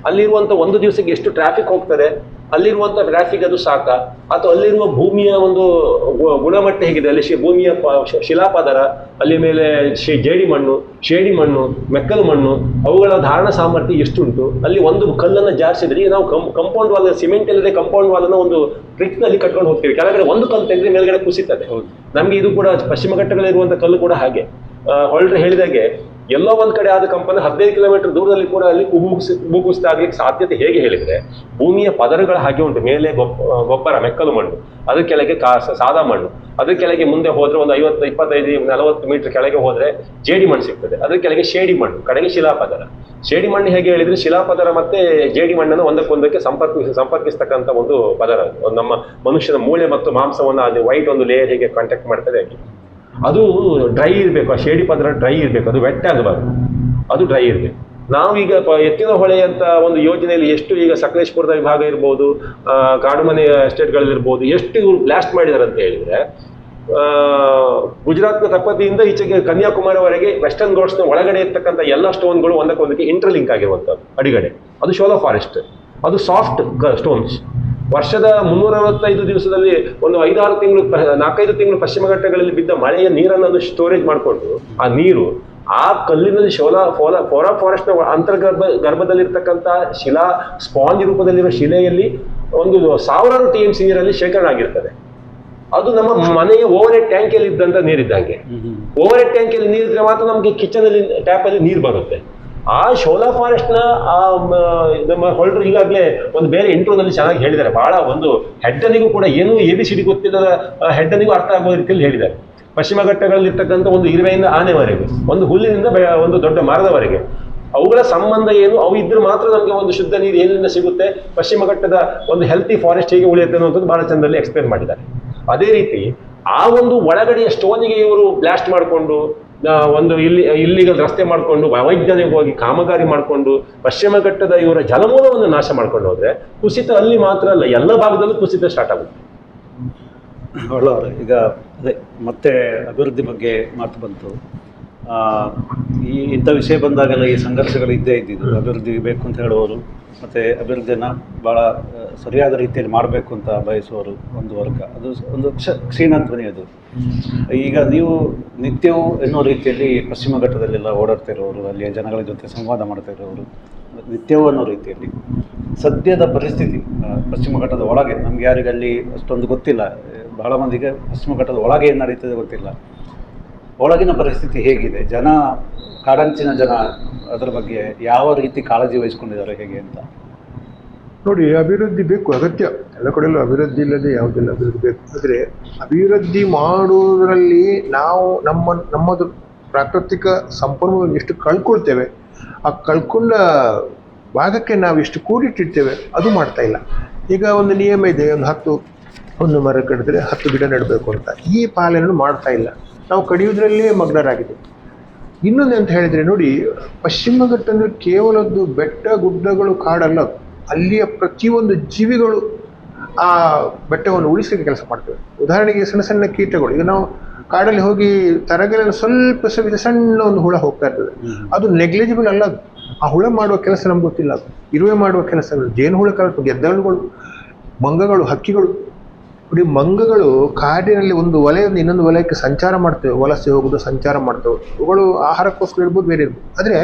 B: ಅಲ್ಲಿರುವಂಥ ಒಂದು ದಿವಸಕ್ಕೆ ಎಷ್ಟು ಟ್ರಾಫಿಕ್ ಹೋಗ್ತದೆ, ಅಲ್ಲಿರುವಂಥ ಟ್ರಾಫಿಕ್ ಅದು ಸಾಕ, ಅಥವಾ ಅಲ್ಲಿರುವ ಭೂಮಿಯ ಒಂದು ಗುಣಮಟ್ಟ ಹೇಗಿದೆ, ಅಲ್ಲಿ ಭೂಮಿಯ ಶಿಲಾಪದರ, ಅಲ್ಲಿ ಮೇಲೆ ಜೇಡಿ ಮಣ್ಣು, ಶೇಡಿ ಮಣ್ಣು, ಮೆಕ್ಕಲು ಮಣ್ಣು, ಅವುಗಳ ಧಾರಣ ಸಾಮರ್ಥ್ಯ ಎಷ್ಟುಂಟು, ಅಲ್ಲಿ ಒಂದು ಕಲ್ಲನ್ನು ಜಾರಿಸಿದ್ರೆ ಈಗ ನಾವು ಕಂಪೌಂಡ್ ವಾಲ್, ಸಿಮೆಂಟ್ ಇಲ್ಲದೆ ಕಂಪೌಂಡ್ ವಾಲನ್ನು ಒಂದು ಟ್ರಿಕ್ನಲ್ಲಿ ಕಟ್ಕೊಂಡು ಹೋಗ್ತೀವಿ, ಕೆಳಗಡೆ ಒಂದು ಕಲ್ಲು ತೆಗೆದ್ರೆ ಮೇಲ್ಗಡೆ ಕುಸಿತದೆ. ನಮಗೆ ಇದು ಕೂಡ ಪಶ್ಚಿಮ ಘಟ್ಟಗಳಿರುವಂಥ ಕಲ್ಲು ಕೂಡ ಹಾಗೆ. ಹೊಳ್ರೆ ಹೇಳಿದಾಗೆ ಎಲ್ಲೋ ಒಂದ್ ಕಡೆ ಆದ ಕಂಪನಿ 15 ಕಿಲೋಮೀಟರ್ ದೂರದಲ್ಲಿ ಕೂಡ ಅಲ್ಲಿ ಭೂಕುಸಿತ ಆಗ್ಲಿಕ್ಕೆ ಸಾಧ್ಯತೆ ಹೇಗೆ ಹೇಳಿದ್ರೆ, ಭೂಮಿಯ ಪದರಗಳ ಹಾಗೆ ಉಂಟು. ಮೇಲೆ ಗೊಬ್ಬರ ಮೆಕ್ಕಲು ಮಣ್ಣು, ಅದ್ರ ಕೆಳಗೆ ಸಾದಾ ಮಣ್ಣು, ಅದ್ರ ಕೆಳಗೆ ಮುಂದೆ ಹೋದ್ರೆ ಒಂದು 50, 25, 40 ಮೀಟರ್ ಕೆಳಗೆ ಹೋದ್ರೆ ಜೇಡಿ ಮಣ್ಣು ಸಿಗ್ತದೆ, ಅದ್ರ ಕೆಳಗೆ ಶೇಡಿ ಮಣ್ಣು, ಕಡೆಗೆ ಶಿಲಾಪದರ. ಶೇಡಿ ಮಣ್ಣು ಹೇಗೆ ಹೇಳಿದ್ರೆ ಶಿಲಾಪದರ ಮತ್ತೆ ಜೇಡಿ ಮಣ್ಣನ್ನು ಒಂದಕ್ಕೊಂದಕ್ಕೆ ಸಂಪರ್ಕಿಸ್ತಕ್ಕಂಥ ಒಂದು ಪದರ, ನಮ್ಮ ಮನುಷ್ಯನ ಮೂಳೆ ಮತ್ತು ಮಾಂಸವನ್ನು ಅಲ್ಲಿ ವೈಟ್ ಒಂದು ಲೇಯರ್ ಹೇಗೆ ಕಾಂಟ್ಯಾಕ್ಟ್ ಮಾಡ್ತದೆ ಹಾಗೆ. ಅದು ಡ್ರೈ ಇರಬೇಕು, ಆ ಶೇಡಿ ಪದರ ಡ್ರೈ ಇರಬೇಕು, ಅದು ವೆಟ್ ಆಗಬಾರ್ದು, ಅದು ಡ್ರೈ ಇರಬೇಕು. ನಾವೀಗ ಎತ್ತಿನ ಹೊಳೆ ಅಂತ ಒಂದು ಯೋಜನೆಯಲ್ಲಿ ಎಷ್ಟು ಈಗ ಸಕಲೇಶ್ಪುರದ ವಿಭಾಗ ಇರ್ಬೋದು, ಕಾಡುಮನೆ ಎಸ್ಟೇಟ್ಗಳಲ್ಲಿರ್ಬೋದು, ಎಷ್ಟು ಇವರು ಬ್ಲಾಸ್ಟ್ ಮಾಡಿದ್ದಾರೆ ಅಂತ ಹೇಳಿದ್ರೆ, ಗುಜರಾತ್ನ ತಪ್ಪತಿಯಿಂದ ಈಚೆಗೆ ಕನ್ಯಾಕುಮಾರಿವರೆಗೆ ವೆಸ್ಟರ್ನ್ ಘಾಟ್ಸ್ನ ಒಳಗಡೆ ಇರ್ತಕ್ಕಂಥ ಎಲ್ಲ ಸ್ಟೋನ್ಗಳು ಒಂದಕ್ಕೊಂದಕ್ಕೆ ಇಂಟರ್ಲಿಂಕ್ ಆಗಿರುವಂಥದ್ದು ಅಡಿಗಡೆ. ಅದು ಶೋಲೋ ಫಾರೆಸ್ಟ್, ಅದು ಸಾಫ್ಟ್ ಸ್ಟೋನ್ಸ್. ವರ್ಷದ 365 ದಿವಸದಲ್ಲಿ ಒಂದು 5-6 ತಿಂಗಳು 4-5 ತಿಂಗಳು ಪಶ್ಚಿಮ ಘಟ್ಟಗಳಲ್ಲಿ ಬಿದ್ದ ಮಳೆಯ ನೀರನ್ನು ಅದು ಸ್ಟೋರೇಜ್ ಮಾಡಿಕೊಂಡು ಆ ನೀರು ಆ ಕಲ್ಲಿನಲ್ಲಿ ಫೋರಾ ಫಾರೆಸ್ಟ್ನ ಗರ್ಭದಲ್ಲಿರ್ತಕ್ಕಂಥ ಶಿಲಾ ಸ್ಪಾಂಜ್ ರೂಪದಲ್ಲಿರುವ ಶಿಲೆಯಲ್ಲಿ ಒಂದು 1000 TMC ನೀರಲ್ಲಿ ಶೇಖರಣೆ ಆಗಿರ್ತದೆ. ಅದು ನಮ್ಮ ಮನೆಯ ಓವರ್ ಹೆಡ್ ಟ್ಯಾಂಕಿಯಲ್ಲಿ ಇದ್ದಂತ ನೀರಿದ್ದಂಗೆ. ಓವರ್ ಹೆಡ್ ಟ್ಯಾಂಕಿಯಲ್ಲಿ ನೀರಿದ್ರೆ ಮಾತ್ರ ನಮಗೆ ಕಿಚನಲ್ಲಿ ಟ್ಯಾಪಲ್ಲಿ ನೀರು ಬರುತ್ತೆ. ಆ ಶೋಲಾ ಫಾರೆಸ್ಟ್ನ ನಮ್ಮ ಹೊರಟರು ಈಗಾಗಲೇ ಒಂದು ಬೇರೆ ಇಂಟ್ರೋನಲ್ಲಿ ಚೆನ್ನಾಗಿ ಹೇಳಿದ್ದಾರೆ. ಬಹಳ ಒಂದು ಹೆಡ್ಡನಿಗೂ ಕೂಡ ಏನೂ ABCD ಗೊತ್ತಿಲ್ಲದ ಹೆಡ್ಡನಿಗೂ ಅರ್ಥ ಆಗುವ ರೀತಿಯಲ್ಲಿ ಹೇಳಿದ್ದಾರೆ. ಪಶ್ಚಿಮ ಘಟ್ಟಗಳಲ್ಲಿರ್ತಕ್ಕಂಥ ಒಂದು ಇರುವೆಯಿಂದ ಆನೆವರೆಗೆ, ಒಂದು ಹುಲ್ಲಿನಿಂದ ಒಂದು ದೊಡ್ಡ ಮರದವರೆಗೆ ಅವುಗಳ ಸಂಬಂಧ ಏನು, ಅವು ಇದ್ರೆ ಮಾತ್ರ ನಮಗೆ ಒಂದು ಶುದ್ಧ ನೀರು ಎಲ್ಲಿಂದ ಸಿಗುತ್ತೆ, ಪಶ್ಚಿಮ ಘಟ್ಟದ ಒಂದು ಹೆಲ್ತಿ ಫಾರೆಸ್ಟ್ ಹೇಗೆ ಉಳಿಯುತ್ತೆ ಅನ್ನೋದು ಬಹಳ ಚಂದಲ್ಲಿ ಎಕ್ಸ್ಪ್ಲೇನ್ ಮಾಡಿದ್ದಾರೆ. ಅದೇ ರೀತಿ ಆ ಒಂದು ಒಳಗಡೆಯ ಸ್ಟೋನಿಗೆ ಇವರು ಬ್ಲಾಸ್ಟ್ ಮಾಡಿಕೊಂಡು ಒಂದು ಇಲ್ಲಿಗಲ್ ರಸ್ತೆ ಮಾಡಿಕೊಂಡು ಅವೈಜ್ಞಾನಿಕವಾಗಿ ಕಾಮಗಾರಿ ಮಾಡಿಕೊಂಡು ಪಶ್ಚಿಮ ಘಟ್ಟದ ಇವರ ಜಲಮೂಲವನ್ನು ನಾಶ ಮಾಡ್ಕೊಂಡು ಹೋದ್ರೆ ಕುಸಿತ ಅಲ್ಲಿ ಮಾತ್ರ ಅಲ್ಲ, ಎಲ್ಲ ಭಾಗದಲ್ಲೂ ಕುಸಿತ ಸ್ಟಾರ್ಟ್ ಆಗುತ್ತೆ.
A: ಒಳ್ಳೆಯವರು ಈಗ ಅದೇ ಮತ್ತೆ ಅಭಿವೃದ್ಧಿ ಬಗ್ಗೆ ಮಾತು ಬಂತು. ಇಂಥ ವಿಷಯ ಬಂದಾಗೆಲ್ಲ ಈ ಸಂಘರ್ಷಗಳು ಇದ್ದೇ ಇದ್ದಿದ್ದು. ಅಭಿವೃದ್ಧಿ ಬೇಕು ಅಂತ ಹೇಳುವವರು ಮತ್ತು ಅಭಿವೃದ್ಧಿಯನ್ನು ಭಾಳ ಸರಿಯಾದ ರೀತಿಯಲ್ಲಿ ಮಾಡಬೇಕು ಅಂತ ಬಯಸುವವರು ಒಂದು ವರ್ಗ, ಅದು ಒಂದು ಕ್ಷೀಣ ಧ್ವನಿ ಅದು. ಈಗ ನೀವು ನಿತ್ಯವೂ ಎನ್ನುವ ರೀತಿಯಲ್ಲಿ ಪಶ್ಚಿಮ ಘಟ್ಟದಲ್ಲೆಲ್ಲ ಓಡಾಡ್ತಾ ಇರೋರು, ಅಲ್ಲಿಯ ಜನಗಳ ಜೊತೆ ಸಂವಾದ ಮಾಡ್ತಾ ಇರೋರು, ನಿತ್ಯವೂ ಅನ್ನೋ ರೀತಿಯಲ್ಲಿ ಸದ್ಯದ ಪರಿಸ್ಥಿತಿ ಪಶ್ಚಿಮ ಘಟ್ಟದ ಒಳಗೆ ನಮ್ಗೆ ಯಾರಿಗಲ್ಲಿ ಅಷ್ಟೊಂದು ಗೊತ್ತಿಲ್ಲ, ಬಹಳ ಮಂದಿಗೆ ಪಶ್ಚಿಮ ಘಟ್ಟದ ಒಳಗೆ ಏನು ನಡೀತದೆ ಗೊತ್ತಿಲ್ಲ. ಒಳಗಿನ ಪರಿಸ್ಥಿತಿ ಹೇಗಿದೆ, ಜನ ಕಾಡಂಚಿನ ಜನ ಅದರ ಬಗ್ಗೆ ಯಾವ ರೀತಿ ಕಾಳಜಿ ವಹಿಸ್ಕೊಂಡಿದ್ದಾರೆ ಹೇಗೆ ಅಂತ
C: ನೋಡಿ. ಅಭಿವೃದ್ಧಿ ಬೇಕು, ಅಗತ್ಯ. ಎಲ್ಲ ಕಡೆಯಲ್ಲೂ ಅಭಿವೃದ್ಧಿ ಇಲ್ಲದೆ ಯಾವುದಿಲ್ಲ, ಅಭಿವೃದ್ಧಿ ಬೇಕು. ಆದರೆ ಅಭಿವೃದ್ಧಿ ಮಾಡುವುದರಲ್ಲಿ ನಾವು ನಮ್ಮದು ಪ್ರಾಕೃತಿಕ ಸಂಪನ್ಮೂಲ ಎಷ್ಟು ಕಳ್ಕೊಳ್ತೇವೆ, ಆ ಕಳ್ಕೊಂಡ ಭಾಗಕ್ಕೆ ನಾವು ಎಷ್ಟು ಕೂಡಿಟ್ಟಿರ್ತೇವೆ ಅದು ಮಾಡ್ತಾ ಇಲ್ಲ. ಈಗ ಒಂದು ನಿಯಮ ಇದೆ, ಒಂದು ಮರ ಕಡಿದ್ರೆ 10 ಗಿಡ ನೆಡಬೇಕು ಅಂತ. ಈ ಪಾಲನೆಯನ್ನು ಮಾಡ್ತಾ ಇಲ್ಲ, ನಾವು ಕಡಿಯೋದ್ರಲ್ಲೇ ಮಗ್ನರಾಗಿದೆ. ಇನ್ನೊಂದು ಅಂತ ಹೇಳಿದರೆ ನೋಡಿ, ಪಶ್ಚಿಮ ಘಟ್ಟ ಅಂದರೆ ಕೇವಲದ್ದು ಬೆಟ್ಟ ಗುಡ್ಡಗಳು ಕಾಡಲ್ಲ, ಅಲ್ಲಿಯ ಪ್ರತಿಯೊಂದು ಜೀವಿಗಳು ಆ ಬೆಟ್ಟವನ್ನು ಉಳಿಸಲಿಕ್ಕೆ ಕೆಲಸ ಮಾಡ್ತೇವೆ. ಉದಾಹರಣೆಗೆ ಸಣ್ಣ ಸಣ್ಣ ಕೀಟಗಳು, ಈಗ ನಾವು ಕಾಡಲ್ಲಿ ಹೋಗಿ ತರಗೆಲ್ಲ ಸ್ವಲ್ಪ ಸಣ್ಣ ಒಂದು ಹುಳ ಹೋಗ್ತಾ ಇರ್ತದೆ, ಅದು ನೆಗ್ಲಿಜಿಬಲ್ ಅಲ್ಲ. ಆ ಹುಳ ಮಾಡುವ ಕೆಲಸ ನಮ್ಗೆ ಗೊತ್ತಿಲ್ಲ, ಅದು ಇರುವೆ ಮಾಡುವ ಕೆಲಸಗಳು, ಜೇನುಹುಳ ಕಲ್ಪು, ಗೆದ್ದಲುಗಳು, ಮಂಗಗಳು, ಹಕ್ಕಿಗಳು. ನೋಡಿ, ಮಂಗಗಳು ಕಾಡಿನಲ್ಲಿ ಒಂದು ವಲಯದಿಂದ ಇನ್ನೊಂದು ವಲಯಕ್ಕೆ ಸಂಚಾರ ಮಾಡ್ತೇವೆ, ವಲಸೆ ಹೋಗೋದು, ಸಂಚಾರ ಮಾಡ್ತೇವೆ. ಅವುಗಳು ಆಹಾರಕ್ಕೋಸ್ಕರ ಇರ್ಬೋದು, ಬೇರೆ ಇರ್ಬೋದು. ಆದರೆ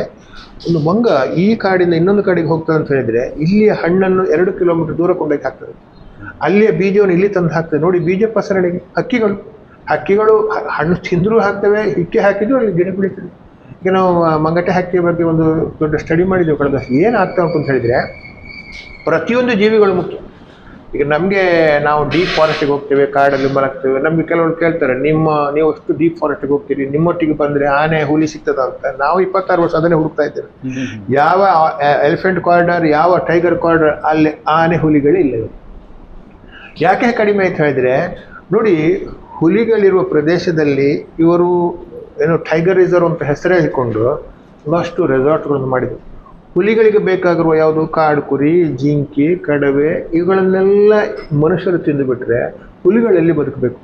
C: ಒಂದು ಮಂಗ ಈ ಕಾಡಿಂದ ಇನ್ನೊಂದು ಕಾಡಿಗೆ ಹೋಗ್ತದೆ ಅಂತ ಹೇಳಿದರೆ ಇಲ್ಲಿಯ ಹಣ್ಣನ್ನು 2 ಕಿಲೋಮೀಟರ್ ದೂರ ಕೊಂಡೋಗಿ ಹಾಕ್ತದೆ, ಅಲ್ಲಿಯ ಬೀಜವನ್ನು ಇಲ್ಲಿ ತಂದು ಹಾಕ್ತದೆ. ನೋಡಿ, ಬೀಜ ಪಸರಣೆಗೆ ಹಕ್ಕಿಗಳು ಹಣ್ಣು ತಿಂದರೂ ಹಾಕ್ತವೆ, ಹಿಕ್ಕೆ ಹಾಕಿದ್ರು ಅಲ್ಲಿ ಗಿಡ ಬೆಳೀತದೆ. ಈಗ ನಾವು ಮಂಗಟೆ ಹಕ್ಕಿಯ ಬಗ್ಗೆ ಒಂದು ದೊಡ್ಡ ಸ್ಟಡಿ ಮಾಡಿದ್ದೇವೆ ಕಳೆದ. ಏನಾಗ್ತಾ ಉಂಟು ಅಂತ ಹೇಳಿದರೆ ಪ್ರತಿಯೊಂದು ಜೀವಿಗಳು ಮುಖ್ಯ. ಈಗ ನಮಗೆ ನಾವು ಡೀಪ್ ಫಾರೆಸ್ಟಿಗೆ ಹೋಗ್ತೇವೆ, ಕಾಡಲ್ಲಿ ಮಲಗ್ತೇವೆ. ನಮಗೆ ಕೆಲವರು ಕೇಳ್ತಾರೆ, ನೀವು ಎಷ್ಟು ಡೀಪ್ ಫಾರೆಸ್ಟಿಗೆ ಹೋಗ್ತೀರಿ, ನಿಮ್ಮೊಟ್ಟಿಗೆ ಬಂದರೆ ಆನೆ ಹುಲಿ ಸಿಗ್ತದ ಅಂತ. ನಾವು 26 ವರ್ಷ ಅದನ್ನೇ ಹುಡುಕ್ತಾ ಇದ್ದೇವೆ. ಯಾವ ಎಲಿಫೆಂಟ್ ಕಾರಿಡಾರ್, ಯಾವ ಟೈಗರ್ ಕಾರಿಡಾರ್ ಅಲ್ಲಿ ಆನೆ ಹುಲಿಗಳೇ ಇಲ್ಲ. ಯಾಕೆ ಕಡಿಮೆ ಆಯ್ತು ಹೇಳಿದರೆ ನೋಡಿ, ಹುಲಿಗಳಿರುವ ಪ್ರದೇಶದಲ್ಲಿ ಇವರು ಏನೋ ಟೈಗರ್ ರಿಸರ್ವ್ ಅಂತ ಹೆಸರೇ ಹಿಡ್ಕೊಂಡು ಒಂದಷ್ಟು ರೆಸಾರ್ಟ್ಗಳನ್ನು ಮಾಡಿದರು. ಹುಲಿಗಳಿಗೆ ಬೇಕಾಗಿರುವ ಯಾವುದು ಕಾಡು ಕುರಿ, ಜಿಂಕಿ, ಕಡವೆ ಇವುಗಳನ್ನೆಲ್ಲ ಮನುಷ್ಯರು ತಿಂದುಬಿಟ್ರೆ ಹುಲಿಗಳಲ್ಲಿ ಬದುಕಬೇಕು.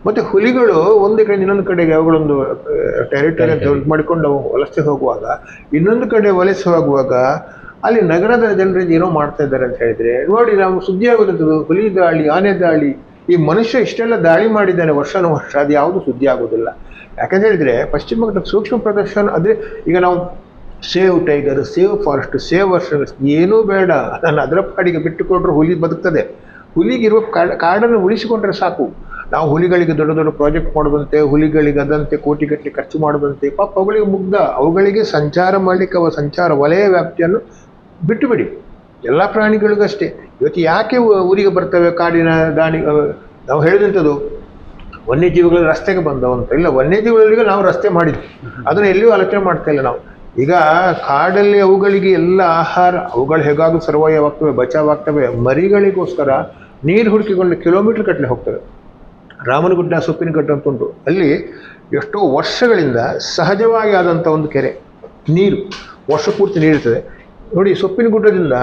C: ಮತ್ತು ಹುಲಿಗಳು ಒಂದು ಕಡೆ ಇನ್ನೊಂದು ಕಡೆಗೆ ಅವುಗಳೊಂದು ಟೆರಿಟರಿ ಅಂತ ಮಾಡಿಕೊಂಡು ಅವು ವಲಸೆ ಹೋಗುವಾಗ, ಇನ್ನೊಂದು ಕಡೆ ವಲಸೆ ಹೋಗುವಾಗ ಅಲ್ಲಿ ನಗರದ ಜನರಿಗೆ ಏನೋ ಮಾಡ್ತಾ ಇದ್ದಾರೆ ಅಂತ ಹೇಳಿದ್ರೆ ನೋಡಿ, ನಾವು ಸುದ್ದಿ ಆಗೋದಂಥದ್ದು ಹುಲಿ ದಾಳಿ, ಆನೆ ದಾಳಿ, ಈ ಮನುಷ್ಯ ಇಷ್ಟೆಲ್ಲ ದಾಳಿ ಮಾಡಿದ್ದಾನೆ ವರ್ಷಾನುವರ್ಷ, ಅದು ಯಾವುದು ಸುದ್ದಿ ಆಗೋದಿಲ್ಲ. ಯಾಕಂತ ಹೇಳಿದ್ರೆ ಪಶ್ಚಿಮ ಘಟ್ಟದ ಸೂಕ್ಷ್ಮ ಪ್ರದರ್ಶನ ಅದೇ. ಈಗ ನಾವು save tiger, save forest, save ವರ್ಷ ಏನೂ ಬೇಡ, ಅದನ್ನು ಅದರ ಪಾಡಿಗೆ ಬಿಟ್ಟುಕೊಟ್ರೆ ಹುಲಿ ಬದುಕ್ತದೆ. ಹುಲಿಗಿರುವ ಕಾಡನ್ನು ಉಳಿಸಿಕೊಂಡ್ರೆ ಸಾಕು. ನಾವು ಹುಲಿಗಳಿಗೆ ದೊಡ್ಡ ದೊಡ್ಡ ಪ್ರಾಜೆಕ್ಟ್ ಮಾಡುವಂತೆ, ಹುಲಿಗಳಿಗೆ ಅದಂತೆ ಕೋಟಿಗಟ್ಟಲೆ ಖರ್ಚು ಮಾಡುವಂತೆ, ಪಾಪ ಅವುಗಳಿಗೆ ಮುಗ್ಧ, ಅವುಗಳಿಗೆ ಸಂಚಾರ ಮಾಡಲಿಕ್ಕೆ ಅವ ಸಂಚಾರ ವಲಯ ವ್ಯಾಪ್ತಿಯನ್ನು ಬಿಟ್ಟು ಬಿಡಿ. ಎಲ್ಲ ಪ್ರಾಣಿಗಳಿಗೂ ಅಷ್ಟೇ. ಇವತ್ತು ಯಾಕೆ ಊರಿಗೆ ಬರ್ತವೆ ಕಾಡಿನ ದಾಣಿ? ನಾವು ಹೇಳಿದಂಥದ್ದು ವನ್ಯಜೀವಿಗಳ ರಸ್ತೆಗೆ ಬಂದವಂತ ಇಲ್ಲ, ವನ್ಯಜೀವಿಗಳಿಗೆ ನಾವು ರಸ್ತೆ ಮಾಡಿದ್ವಿ, ಅದನ್ನು ಎಲ್ಲಿಯೂ ಆಲೋಚನೆ ಮಾಡ್ತಾ ಇಲ್ಲ ನಾವು. ಈಗ ಕಾಡಲ್ಲಿ ಅವುಗಳಿಗೆ ಎಲ್ಲ ಆಹಾರ, ಅವುಗಳು ಹೇಗಾಗೂ ಸರ್ವೈವ್ ಆಗ್ತವೆ, ಬಚಾವಾಗ್ತವೆ. ಮರಿಗಳಿಗೋಸ್ಕರ ನೀರು ಹುಡುಕಿಕೊಂಡು ಕಿಲೋಮೀಟರ್ ಗಟ್ಟಲೆ ಹೋಗ್ತವೆ. ರಾಮನಗುಡ್ಡ, ಸೊಪ್ಪಿನಗುಡ್ಡ ಅಂತ ಉಂಟು, ಅಲ್ಲಿ ಎಷ್ಟೋ ವರ್ಷಗಳಿಂದ ಸಹಜವಾಗಿ ಆದಂಥ ಒಂದು ಕೆರೆ, ನೀರು ವರ್ಷ ಪೂರ್ತಿ ನೀರಿರ್ತದೆ ನೋಡಿ. ಸೊಪ್ಪಿನಗುಡ್ಡದಿಂದ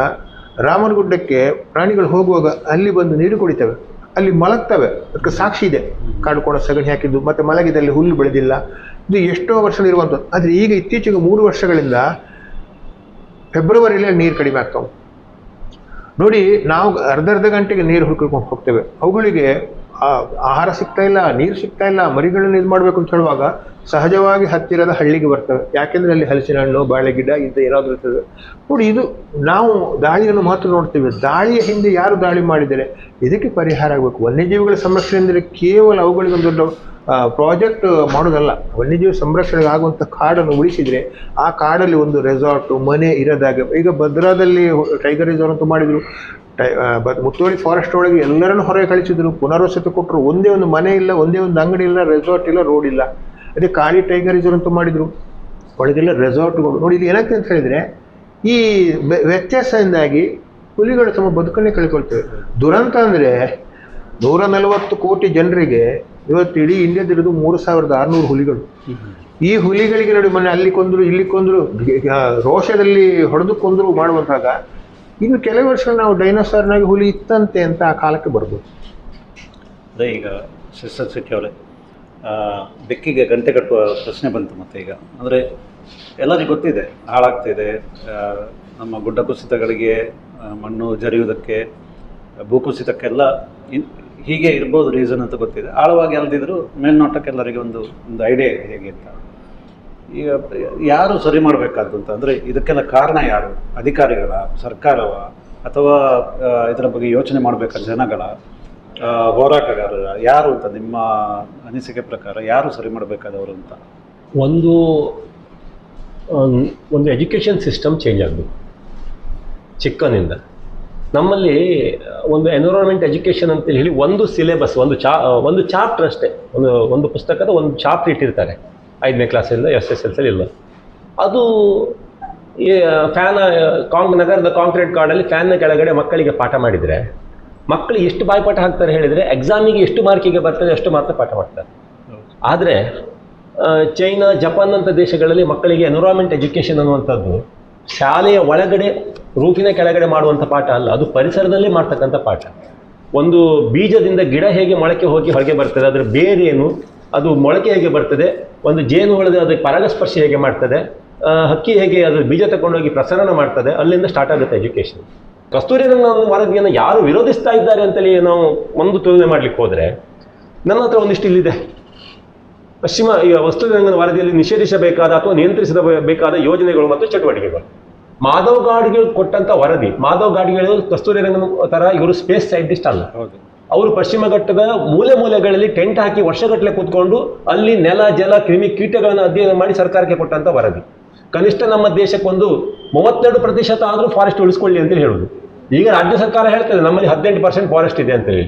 C: ರಾಮನಗುಡ್ಡಕ್ಕೆ ಪ್ರಾಣಿಗಳು ಹೋಗುವಾಗ ಅಲ್ಲಿ ಬಂದು ನೀರು ಕುಡಿತವೆ, ಅಲ್ಲಿ ಮಲಗ್ತವೆ. ಅದಕ್ಕೆ ಸಾಕ್ಷಿ ಇದೆ, ಕಾಡು ಕೋಣ ಸಗಣಿ ಹಾಕಿದ್ದು, ಮತ್ತು ಮಲಗಿದಲ್ಲಿ ಹುಲ್ಲು ಬೆಳೆದಿಲ್ಲ. ಇದು ಎಷ್ಟೋ ವರ್ಷಗಳಿರುವಂಥದ್ದು. ಆದರೆ ಈಗ ಇತ್ತೀಚೆಗೆ 3 ವರ್ಷಗಳಿಂದ ಫೆಬ್ರವರಿಯಲ್ಲಿ ನೀರು ಕಡಿಮೆ ಆಗ್ತಾವೆ ನೋಡಿ. ನಾವು ಅರ್ಧ ಗಂಟೆಗೆ ನೀರು ಹುಡುಕಿಕೊಂಡು ಹೋಗ್ತೇವೆ, ಅವುಗಳಿಗೆ ಆಹಾರ ಸಿಗ್ತಾ ಇಲ್ಲ, ನೀರು ಸಿಗ್ತಾ ಇಲ್ಲ. ಮರಿಗಳನ್ನು ಇದು ಮಾಡಬೇಕು ಅಂತ ಹೇಳುವಾಗ ಸಹಜವಾಗಿ ಹತ್ತಿರದ ಹಳ್ಳಿಗೆ ಬರ್ತವೆ. ಯಾಕೆಂದರೆ ಅಲ್ಲಿ ಹಲಸಿನ ಹಣ್ಣು, ಬಾಳೆ ಗಿಡ ಇಂಥ ಏನಾದರೂ ಇರ್ತದೆ ನೋಡಿ. ಇದು ನಾವು ದಾಳಿಯನ್ನು ಮಾತ್ರ ನೋಡ್ತೇವೆ. ದಾಳಿಯ ಹಿಂದೆ ಯಾರು ದಾಳಿ ಮಾಡಿದ್ದಾರೆ, ಇದಕ್ಕೆ ಪರಿಹಾರ ಆಗಬೇಕು. ವನ್ಯಜೀವಿಗಳ ಸಂರಕ್ಷಣೆ ಅಂದರೆ ಕೇವಲ ಅವುಗಳಿಗೊಂದು ದೊಡ್ಡ ಪ್ರಾಜೆಕ್ಟ್ ಮಾಡೋದಲ್ಲ. ವನ್ಯಜೀವಿ ಸಂರಕ್ಷಣೆಗೆ ಆಗುವಂಥ ಕಾಡನ್ನು ಉಳಿಸಿದರೆ ಆ ಕಾಡಲ್ಲಿ ಒಂದು ರೆಸಾರ್ಟು, ಮನೆ ಇರೋದಾಗೆ. ಈಗ ಭದ್ರಾದಲ್ಲಿ ಟೈಗರ್ ರಿಸರ್ವ್ ಅಂತ ಮಾಡಿದರು. ಮುತ್ತುವಳ್ಳಿ ಫಾರೆಸ್ಟ್ ಒಳಗೆ ಎಲ್ಲರನ್ನು ಹೊರಗೆ ಕಳಿಸಿದ್ರು, ಪುನರ್ವಸತಿ ಕೊಟ್ಟರು. ಒಂದೇ ಒಂದು ಮನೆ ಇಲ್ಲ, ಒಂದೇ ಒಂದು ಅಂಗಡಿ ಇಲ್ಲ, ರೆಸಾರ್ಟ್ ಇಲ್ಲ, ರೋಡ್ ಇಲ್ಲ. ಅದೇ ಕಾಳಿ ಟೈಗರ್ ರಿಸರ್ವ್ ಅಂತ ಮಾಡಿದರು, ಒಳಗೆಲ್ಲ ರೆಸಾರ್ಟ್ಗಳು ನೋಡಿ. ಇದು ಏನಾಗ್ತದೆ ಅಂತ ಹೇಳಿದರೆ ಈ ವ್ಯತ್ಯಾಸದಿಂದಾಗಿ ಹುಲಿಗಳು ತಮ್ಮ ಬದುಕನ್ನೇ ಕಳ್ಕೊಳ್ತೇವೆ. ದುರಂತ ಅಂದರೆ 140 ಕೋಟಿ ಜನರಿಗೆ ಇವತ್ತು ಇಡೀ ಇಂಡಿಯಾದಿರೋದು 3600 ಹುಲಿಗಳು. ಈ ಹುಲಿಗಳಿಗೆ ನೋಡಿ ಮೊನ್ನೆ ಅಲ್ಲಿ ಕೊಂದರು, ಇಲ್ಲಿ ಕೊಂದರು, ರೋಷದಲ್ಲಿ ಹೊಡೆದು ಕೊಂದರು ಮಾಡುವಂತಾಗ ಇನ್ನು ಕೆಲವು ವರ್ಷ ನಾವು ಡೈನೋಸಾರ್ನಾಗಿ ಹುಲಿ ಇತ್ತಂತೆ ಅಂತ ಆ ಕಾಲಕ್ಕೆ ಬರ್ಬೋದು.
A: ಅದೇ ಈಗ ಸಿಸ್ಟರ್ ಸಿಟಿ ಅವರೇ, ಬೆಕ್ಕಿಗೆ ಗಂಟೆ ಕಟ್ಟುವ ಪ್ರಶ್ನೆ ಬಂತು. ಮತ್ತು ಈಗ ಅಂದರೆ ಎಲ್ಲರಿಗೂ ಗೊತ್ತಿದೆ, ಹಾಳಾಗ್ತಿದೆ. ನಮ್ಮ ಗುಡ್ಡ ಕುಸಿತಗಳಿಗೆ, ಮಣ್ಣು ಜರಿಯುವುದಕ್ಕೆ, ಭೂಕುಸಿತಕ್ಕೆಲ್ಲ ಹೀಗೆ ಇರ್ಬೋದು ರೀಸನ್ ಅಂತ ಗೊತ್ತಿದೆ. ಆಳವಾಗಿ ಅಲ್ದಿದ್ರು ಮೇಲ್ನೋಟಕ್ಕೆ ಎಲ್ಲರಿಗೆ ಒಂದು ಐಡಿಯಾ ಇದೆ ಹೇಗೆ ಅಂತ. ಈಗ ಯಾರು ಸರಿ ಮಾಡಬೇಕಾದ್ದು ಅಂತ ಅಂದರೆ ಇದಕ್ಕೆಲ್ಲ ಕಾರಣ ಯಾರು? ಅಧಿಕಾರಿಗಳ, ಸರ್ಕಾರವ, ಅಥವಾ ಇದರ ಬಗ್ಗೆ ಯೋಚನೆ ಮಾಡಬೇಕಾದ ಜನಗಳ, ಹೋರಾಟಗಾರರ, ಯಾರು ಅಂತ ನಿಮ್ಮ ಅನಿಸಿಕೆ ಪ್ರಕಾರ ಯಾರು ಸರಿ ಮಾಡಬೇಕಾದವರು ಅಂತ?
B: ಒಂದು ಎಜುಕೇಷನ್ ಸಿಸ್ಟಮ್ ಚೇಂಜ್ ಆಗಬೇಕು ಚಿಕ್ಕನಿಂದ. ನಮ್ಮಲ್ಲಿ ಒಂದು ಎನ್ವಿರಾನ್ಮೆಂಟ್ ಎಜುಕೇಷನ್ ಅಂತ ಹೇಳಿ ಒಂದು ಸಿಲೆಬಸ್, ಒಂದು ಚಾಪ್ಟರ್ ಅಷ್ಟೇ, ಒಂದು ಪುಸ್ತಕದ ಒಂದು ಚಾಪ್ಟರ್ ಇಟ್ಟಿರ್ತಾರೆ 5ನೇ ಕ್ಲಾಸಿಂದ SSLC ಇಲ್ಲ. ಅದು ನಗರದ ಕಾಂಕ್ರೀಟ್ ಕಾರ್ಡಲ್ಲಿ ಫ್ಯಾನ್ನ ಕೆಳಗಡೆ ಮಕ್ಕಳಿಗೆ ಪಾಠ ಮಾಡಿದರೆ ಮಕ್ಕಳು ಎಷ್ಟು ಬಾಯ್ಪಾಠ ಹಾಕ್ತಾರೆ ಹೇಳಿದರೆ ಎಕ್ಸಾಮಿಗೆ ಎಷ್ಟು ಮಾರ್ಕಿಗೆ ಬರ್ತದೆ ಅಷ್ಟು ಮಾತ್ರ ಪಾಠ ಮಾಡ್ತಾರೆ. ಆದರೆ ಚೈನಾ, ಜಪಾನ್ ಅಂಥ ದೇಶಗಳಲ್ಲಿ ಮಕ್ಕಳಿಗೆ ಎನ್ವಿರಾನ್ಮೆಂಟ್ ಎಜುಕೇಷನ್ ಅನ್ನುವಂಥದ್ದು ಶಾಲೆಯ ಒಳಗಡೆ ರೂಫಿನ ಕೆಳಗಡೆ ಮಾಡುವಂಥ ಪಾಠ ಅಲ್ಲ, ಅದು ಪರಿಸರದಲ್ಲೇ ಮಾಡ್ತಕ್ಕಂಥ ಪಾಠ. ಒಂದು ಬೀಜದಿಂದ ಗಿಡ ಹೇಗೆ ಮೊಳಕೆ ಹೋಗಿ ಹೊರಗೆ ಬರ್ತದೆ, ಅದರ ಬೇರೇನು, ಅದು ಮೊಳಕೆ ಹೇಗೆ ಬರ್ತದೆ, ಒಂದು ಜೇನು ಹುಳದ ಅದಕ್ಕೆ ಪರಾಗಸ್ಪರ್ಶ ಹೇಗೆ ಮಾಡ್ತದೆ, ಹಕ್ಕಿ ಹೇಗೆ ಅದು ಬೀಜ ತಗೊಂಡೋಗಿ ಪ್ರಸರಣ ಮಾಡ್ತದೆ, ಅಲ್ಲಿಂದ ಸ್ಟಾರ್ಟ್ ಆಗುತ್ತೆ ಎಜುಕೇಷನ್. ಕಸ್ತೂರಿ ರಂಗನ ವರದಿಯನ್ನು ಯಾರು ವಿರೋಧಿಸ್ತಾ ಇದ್ದಾರೆ ಅಂತೇಳಿ ನಾವು ಒಂದು ತುಲನೆ ಮಾಡಲಿಕ್ಕೆ ಹೋದರೆ ನನ್ನ ಹತ್ರ ಒಂದಿಷ್ಟು ಇಲ್ಲಿದೆ. ಈಗ ಕಸ್ತೂರಿ ರಂಗನ ವರದಿಯಲ್ಲಿ ನಿಷೇಧಿಸಬೇಕಾದ ಅಥವಾ ನಿಯಂತ್ರಿಸಬೇಕಾದ ಯೋಜನೆಗಳು ಮತ್ತು ಚಟುವಟಿಕೆಗಳು. ಮಾಧವ್ ಗಾಡ್ಗಿಲ್ ಕೊಟ್ಟಂಥ ವರದಿ, ಮಾಧವ್ ಗಾಡ್ಗಿಲ್ ಕಸ್ತೂರಿ ರಂಗನ ಥರ ಇವರು ಸ್ಪೇಸ್ ಸೈಂಟಿಸ್ಟ್ ಅಲ್ಲ. ಅವರು ಪಶ್ಚಿಮ ಘಟ್ಟದ ಮೂಲೆಗಳಲ್ಲಿ ಟೆಂಟ್ ಹಾಕಿ ವರ್ಷಗಟ್ಟಲೆ ಕೂತ್ಕೊಂಡು ಅಲ್ಲಿ ನೆಲ, ಜಲ, ಕ್ರಿಮಿ ಕೀಟಗಳನ್ನು ಅಧ್ಯಯನ ಮಾಡಿ ಸರ್ಕಾರಕ್ಕೆ ಕೊಟ್ಟಂಥ ವರದಿ. ಕನಿಷ್ಠ ನಮ್ಮ ದೇಶಕ್ಕೊಂದು 32% ಆದರೂ ಫಾರೆಸ್ಟ್ ಉಳಿಸ್ಕೊಳ್ಳಿ ಅಂತೇಳಿ ಹೇಳೋದು. ಈಗ ರಾಜ್ಯ ಸರ್ಕಾರ ಹೇಳ್ತದೆ ನಮ್ಮಲ್ಲಿ 18% ಫಾರೆಸ್ಟ್ ಇದೆ ಅಂತ ಹೇಳಿ.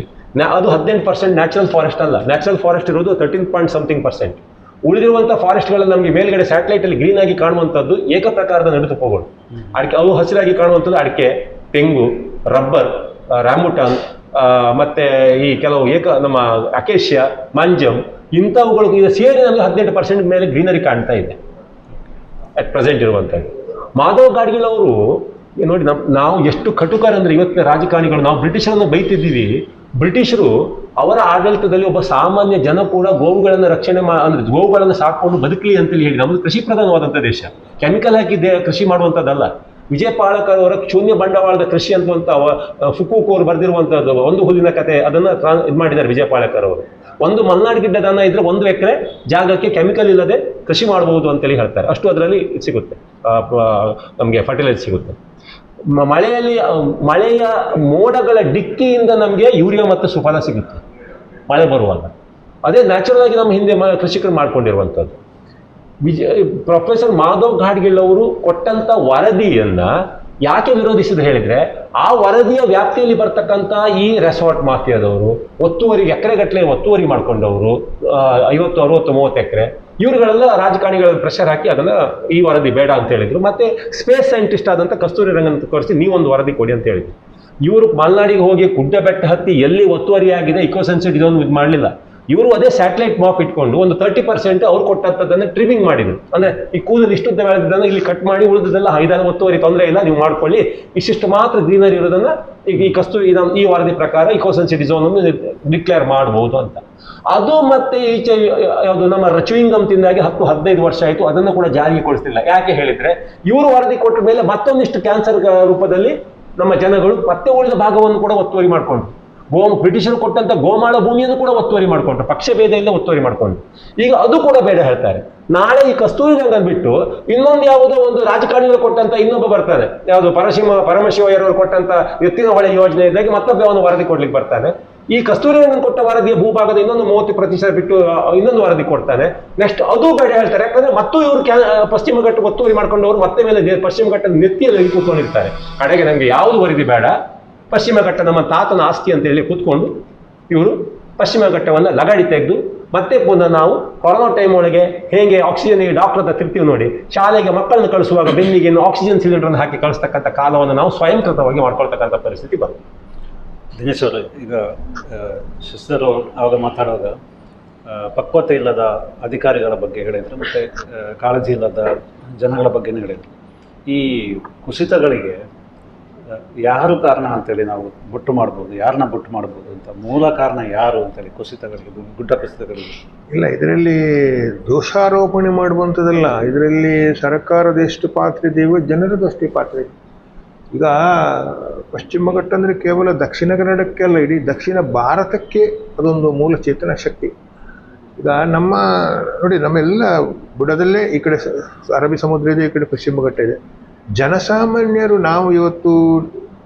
B: ಅದು 18% ನ್ಯಾಚುರಲ್ ಫಾರೆಸ್ಟ್ ಅಲ್ಲ. ನ್ಯಾಚುರಲ್ ಫಾರೆಸ್ಟ್ ಇರೋದು 13.something%. ಉಳಿದಿರುವಂಥ ಫಾರೆಸ್ಟ್ಗಳಲ್ಲಿ ನಮಗೆ ಮೇಲ್ಗಡೆ ಸ್ಯಾಟಲೈಟಲ್ಲಿ ಗ್ರೀನ್ ಆಗಿ ಕಾಣುವಂಥದ್ದು ಏಕಪ್ರಕಾರದ ನಡುತುಪ್ಪಗಳು. ಅಡಿಕೆ ಅವು ಹಸಿರಾಗಿ ಕಾಣುವಂಥದ್ದು ಅಡಿಕೆ, ತೆಂಗು, ರಬ್ಬರ್, ರಾಂಬುಟಾನ್, ಮತ್ತು ಈ ಕೆಲವು ನಮ್ಮ ಅಕೇಶಿಯಾ, ಮಂಜಮ್ ಇಂಥವುಗಳು ಈಗ ಸೇರಿ ನಮಗೆ 18% ಮೇಲೆ ಗ್ರೀನರಿ ಕಾಣ್ತಾ ಇದೆ ಅಟ್ ಪ್ರೆಸೆಂಟ್ ಇರುವಂಥದ್ದು. ಮಾಧವ್ ಗಾಡ್ಗಿಲ್ ಅವರು ನೋಡಿ, ನಾವು ಎಷ್ಟು ಕಟುಕರಂದ್ರೆ ಇವತ್ತಿನ ರಾಜಕಾರಣಿಗಳು, ನಾವು ಬ್ರಿಟಿಷರನ್ನು ಬೈತಿದ್ದೀವಿ. ಬ್ರಿಟಿಷರು ಅವರ ಆಡಳಿತದಲ್ಲಿ ಒಬ್ಬ ಸಾಮಾನ್ಯ ಜನ ಕೂಡ ಗೋವುಗಳನ್ನು ರಕ್ಷಣೆ ಅಂದರೆ ಗೋವುಗಳನ್ನು ಸಾಕೊಂಡು ಬದುಕಲಿ ಅಂತೇಳಿ ಹೇಳಿ. ನಮ್ಮದು ಕೃಷಿ ಪ್ರಧಾನವಾದಂಥ ದೇಶ, ಕೆಮಿಕಲ್ ಹಾಕಿ ಕೃಷಿ ಮಾಡುವಂಥದ್ದಲ್ಲ. ವಿಜಯ ಪಾಳಕರ್ ಅವರ ಶೂನ್ಯ ಬಂಡವಾಳದ ಕೃಷಿ ಅಂತುವಂತ ಫುಕೂಕ್ ಅವರು ಬರೆದಿರುವಂತದ್ದು ಒಂದು ಹುಲ್ಲಿನ ಕತೆ, ಅದನ್ನ ಇದು ಮಾಡಿದ್ದಾರೆ ವಿಜಯ ಪಾಳಕರ್ ಅವರು. ಒಂದು ಮಲ್ನಾಡು ಗಿಡ್ಡ ದನ ಇದ್ರೆ 1 ಎಕರೆ ಜಾಗಕ್ಕೆ ಕೆಮಿಕಲ್ ಇಲ್ಲದೆ ಕೃಷಿ ಮಾಡಬಹುದು ಅಂತೇಳಿ ಹೇಳ್ತಾರೆ. ಅಷ್ಟು ಅದರಲ್ಲಿ ಸಿಗುತ್ತೆ, ನಮಗೆ ಫರ್ಟಿಲೈಸರ್ ಸಿಗುತ್ತೆ. ಮಳೆಯ ಮೋಡಗಳ ಡಿಕ್ಕಿಯಿಂದ ನಮಗೆ ಯೂರಿಯಾ ಮತ್ತು ಸುಫಲ ಸಿಗುತ್ತೆ ಮಳೆ ಬರುವಾಗ. ಅದೇ ನ್ಯಾಚುರಲ್ ಆಗಿ ನಮ್ಮ ಹಿಂದೆ ಕೃಷಿಕರು ಮಾಡ್ಕೊಂಡಿರುವಂಥದ್ದು. ಪ್ರೊಫೆಸರ್ ಮಾಧವ್ ಘಾಡ್ಗಿಲ್ ಅವರು ಕೊಟ್ಟಂತ ವರದಿಯನ್ನ ಯಾಕೆ ವಿರೋಧಿಸಿದ್ರು ಹೇಳಿದ್ರೆ, ಆ ವರದಿಯ ವ್ಯಾಪ್ತಿಯಲ್ಲಿ ಬರ್ತಕ್ಕಂಥ ಈ ರೆಸಾರ್ಟ್ ಮಾಫಿಯಾದವರು ಒತ್ತುವರಿಗೆ ಎಕರೆಗಟ್ಟಲೆ ಒತ್ತುವರಿ ಮಾಡ್ಕೊಂಡವರು 50, 60, 30 ಎಕರೆ ಇವರುಗಳೆಲ್ಲ ರಾಜಕಾರಣಿಗಳ ಪ್ರೆಷರ್ ಹಾಕಿ ಅದನ್ನ ಈ ವರದಿ ಬೇಡ ಅಂತ ಹೇಳಿದ್ರು. ಮತ್ತೆ ಸ್ಪೇಸ್ ಸೈಂಟಿಸ್ಟ್ ಆದಂತ ಕಸ್ತೂರಿ ರಂಗನ್ ಕರೆಸಿ ನೀವೊಂದು ವರದಿ ಕೊಡಿ ಅಂತ ಹೇಳಿದ್ರು. ಇವರು ಮಲೆನಾಡಿಗೆ ಹೋಗಿ ಗುಡ್ಡ ಬೆಟ್ಟ ಹತ್ತಿ ಎಲ್ಲಿ ಒತ್ತುವರಿ ಆಗಿದೆ ಇಕೋ ಸೆನ್ಸಿಟಿವ್ ಇದೊಂದು ಇದು ಮಾಡಲಿಲ್ಲ. ಇವರು ಅದೇ ಸ್ಯಾಟಲೈಟ್ ಮಾಪ್ ಇಟ್ಕೊಂಡು ಒಂದು 30% ಅವ್ರು ಕೊಟ್ಟಂಥದ್ದನ್ನು ಟ್ರಿಮಿಂಗ್ ಮಾಡಿದ್ರು. ಅಂದ್ರೆ ಈ ಕೂದಲು ಇಷ್ಟುದ್ದ ಬೆಳೆದಿದ್ದನ್ನು ಇಲ್ಲಿ ಕಟ್ ಮಾಡಿ ಉಳಿದದೆಲ್ಲ 5 ಒತ್ತುವರಿ ತೊಂದರೆ ಇಲ್ಲ, ನೀವು ಮಾಡ್ಕೊಳ್ಳಿ, ಇಷ್ಟಿಷ್ಟು ಮಾತ್ರ ಗ್ರೀನರಿ ಇರೋದನ್ನ ಈಗ ಈ ಕಸ್ತೂರಿ ಈ ವರದಿ ಪ್ರಕಾರ ಇಕೋ ಸೆನ್ಸಿಟಿವ್ ಝೋನ್ ಅನ್ನು ಡಿಕ್ಲೇರ್ ಮಾಡಬಹುದು ಅಂತ. ಅದು ಮತ್ತೆ ಈಚೆ ಯಾವುದು ನಮ್ಮ ಚೂಯಿಂಗಮ್ ತಿಂದಾಗಿ 10-15 ವರ್ಷ ಆಯಿತು, ಅದನ್ನು ಕೂಡ ಜಾರಿಗೆ ಕೊಡಿಸ್ತಿಲ್ಲ. ಯಾಕೆ ಹೇಳಿದ್ರೆ ಇವರು ವರದಿ ಕೊಟ್ಟ ಮೇಲೆ ಮತ್ತೊಂದಿಷ್ಟು ಕ್ಯಾನ್ಸರ್ ರೂಪದಲ್ಲಿ ನಮ್ಮ ಜನಗಳು ಮತ್ತೆ ಉಳಿದ ಭಾಗವನ್ನು ಕೂಡ ಒತ್ತುವರಿ ಮಾಡಿಕೊಂಡು ಬ್ರಿಟಿಷರು ಕೊಟ್ಟಂತ ಗೋಮಾಳ ಭೂಮಿಯನ್ನು ಕೂಡ ಒತ್ತುವರಿ ಮಾಡ್ಕೊಂಡ್ರು, ಪಕ್ಷಭೇದ ಇಲ್ಲ ಒತ್ತುವರಿ ಮಾಡ್ಕೊಂಡ್ರು. ಈಗ ಅದು ಕೂಡ ಬೇಡ ಹೇಳ್ತಾರೆ. ನಾಳೆ ಈ ಕಸ್ತೂರಿ ರಂಗನ್ ಬಿಟ್ಟು ಇನ್ನೊಂದು ಯಾವುದೋ ಒಂದು ರಾಜಕಾರಣಿಗಳು ಕೊಟ್ಟಂತ ಇನ್ನೊಬ್ಬ ಬರ್ತಾನೆ, ಯಾವುದು ಪರಮಶಿವಯ್ಯರವರು ಕೊಟ್ಟಂತ ಎತ್ತಿನ ಹೊಳೆ ಯೋಜನೆ ಇದ್ದಾಗೆ ಮತ್ತೊಬ್ಬ ಅವನು ವರದಿ ಕೊಡ್ಲಿಕ್ಕೆ ಬರ್ತಾನೆ. ಈ ಕಸ್ತೂರಿ ರಂಗನ್ ಕೊಟ್ಟ ವರದಿಯ ಭೂಭಾಗದ ಇನ್ನೊಂದು 30% ಬಿಟ್ಟು ಇನ್ನೊಂದು ವರದಿ ಕೊಡ್ತಾನೆ. ನೆಕ್ಸ್ಟ್ ಅದು ಬೇಡ ಹೇಳ್ತಾರೆ. ಯಾಕಂದ್ರೆ ಮತ್ತು ಇವರು ಪಶ್ಚಿಮ ಘಟ್ಟ ಒತ್ತುವರಿ ಮಾಡ್ಕೊಂಡವರು ಮತ್ತೆ ಮೇಲೆ ಪಶ್ಚಿಮ ಘಟ್ಟದ ನೆತ್ತಿಯಲ್ಲಿ ಕೂತ್ಕೊಂಡಿರ್ತಾರೆ. ಕಡೆಗೆ ನಮಗೆ ಯಾವುದು ವರದಿ ಬೇಡ, ಪಶ್ಚಿಮ ಘಟ್ಟ ನಮ್ಮ ತಾತನ ಆಸ್ತಿ ಅಂತ ಹೇಳಿ ಕೂತ್ಕೊಂಡು ಇವರು ಪಶ್ಚಿಮ ಘಟ್ಟವನ್ನು ಲಗಾಡಿ ತೆಗೆದು ಮತ್ತೆ ಪುನಃ ನಾವು ಕೊರೋನಾ ಟೈಮ್ ಒಳಗೆ ಹೇಗೆ ಆಕ್ಸಿಜನ್ಗೆ ಡಾಕ್ಟರ್ ಹತ್ರ ತಿರ್ತೀವಿ ನೋಡಿ, ಶಾಲೆಗೆ ಮಕ್ಕಳನ್ನು ಕಳಿಸುವಾಗ ಬೆನ್ನಿಗೆ ಆಕ್ಸಿಜನ್ ಸಿಲಿಂಡರ್ ಹಾಕಿ ಕಳಿಸ್ತಕ್ಕಂಥ ಕಾಲವನ್ನು ನಾವು ಸ್ವಯಂಕೃತವಾಗಿ ಮಾಡ್ಕೊಳ್ತಕ್ಕಂಥ ಪರಿಸ್ಥಿತಿ ಬಂತು.
A: ದಿನೇಶ್ ಅವರು, ಈಗ ಶಶಿಧರ್ ಆವಾಗ ಮಾತಾಡುವಾಗ ಪಕ್ವತೆ ಇಲ್ಲದ ಅಧಿಕಾರಿಗಳ ಬಗ್ಗೆ ಹೇಳಿದ್ರು, ಮತ್ತು ಕಾಳಜಿ ಇಲ್ಲದ ಜನಗಳ ಬಗ್ಗೆನೇ ಹೇಳಿದ್ರು. ಈ ಕುಸಿತಗಳಿಗೆ ಯಾರು ಕಾರಣ ಅಂತೇಳಿ ನಾವು ಬೊಟ್ಟು ಮಾಡ್ಬೋದು, ಯಾರನ್ನ ಬೊಟ್ಟು ಮಾಡ್ಬೋದು ಅಂತ, ಮೂಲ ಕಾರಣ ಯಾರು ಅಂತೇಳಿ ಕುಸಿತಗಳಿಗೆ, ಗುಡ್ಡ ಕುಸಿತಗಳಿಗೆ?
C: ಇಲ್ಲ, ಇದರಲ್ಲಿ ದೋಷಾರೋಪಣೆ ಮಾಡುವಂಥದ್ದಲ್ಲ. ಇದರಲ್ಲಿ ಸರ್ಕಾರದ ಎಷ್ಟು ಪಾತ್ರ ಇದೆಯೋ ಜನರದ್ದು ಅಷ್ಟೇ ಪಾತ್ರ ಇದೆ. ಈಗ ಪಶ್ಚಿಮ ಘಟ್ಟ ಅಂದರೆ ಕೇವಲ ದಕ್ಷಿಣ ಕನ್ನಡಕ್ಕೆ ಅಲ್ಲ, ಇಡೀ ದಕ್ಷಿಣ ಭಾರತಕ್ಕೆ ಅದೊಂದು ಮೂಲ ಚೇತನ ಶಕ್ತಿ. ಈಗ ನೋಡಿ ನಮ್ಮೆಲ್ಲ ಬುಡದಲ್ಲೇ ಈ ಕಡೆ ಅರಬ್ಬಿ ಸಮುದ್ರ ಇದೆ, ಈ ಕಡೆ ಪಶ್ಚಿಮ ಘಟ್ಟ ಇದೆ. ಜನಸಾಮಾನ್ಯರು ನಾವು ಇವತ್ತು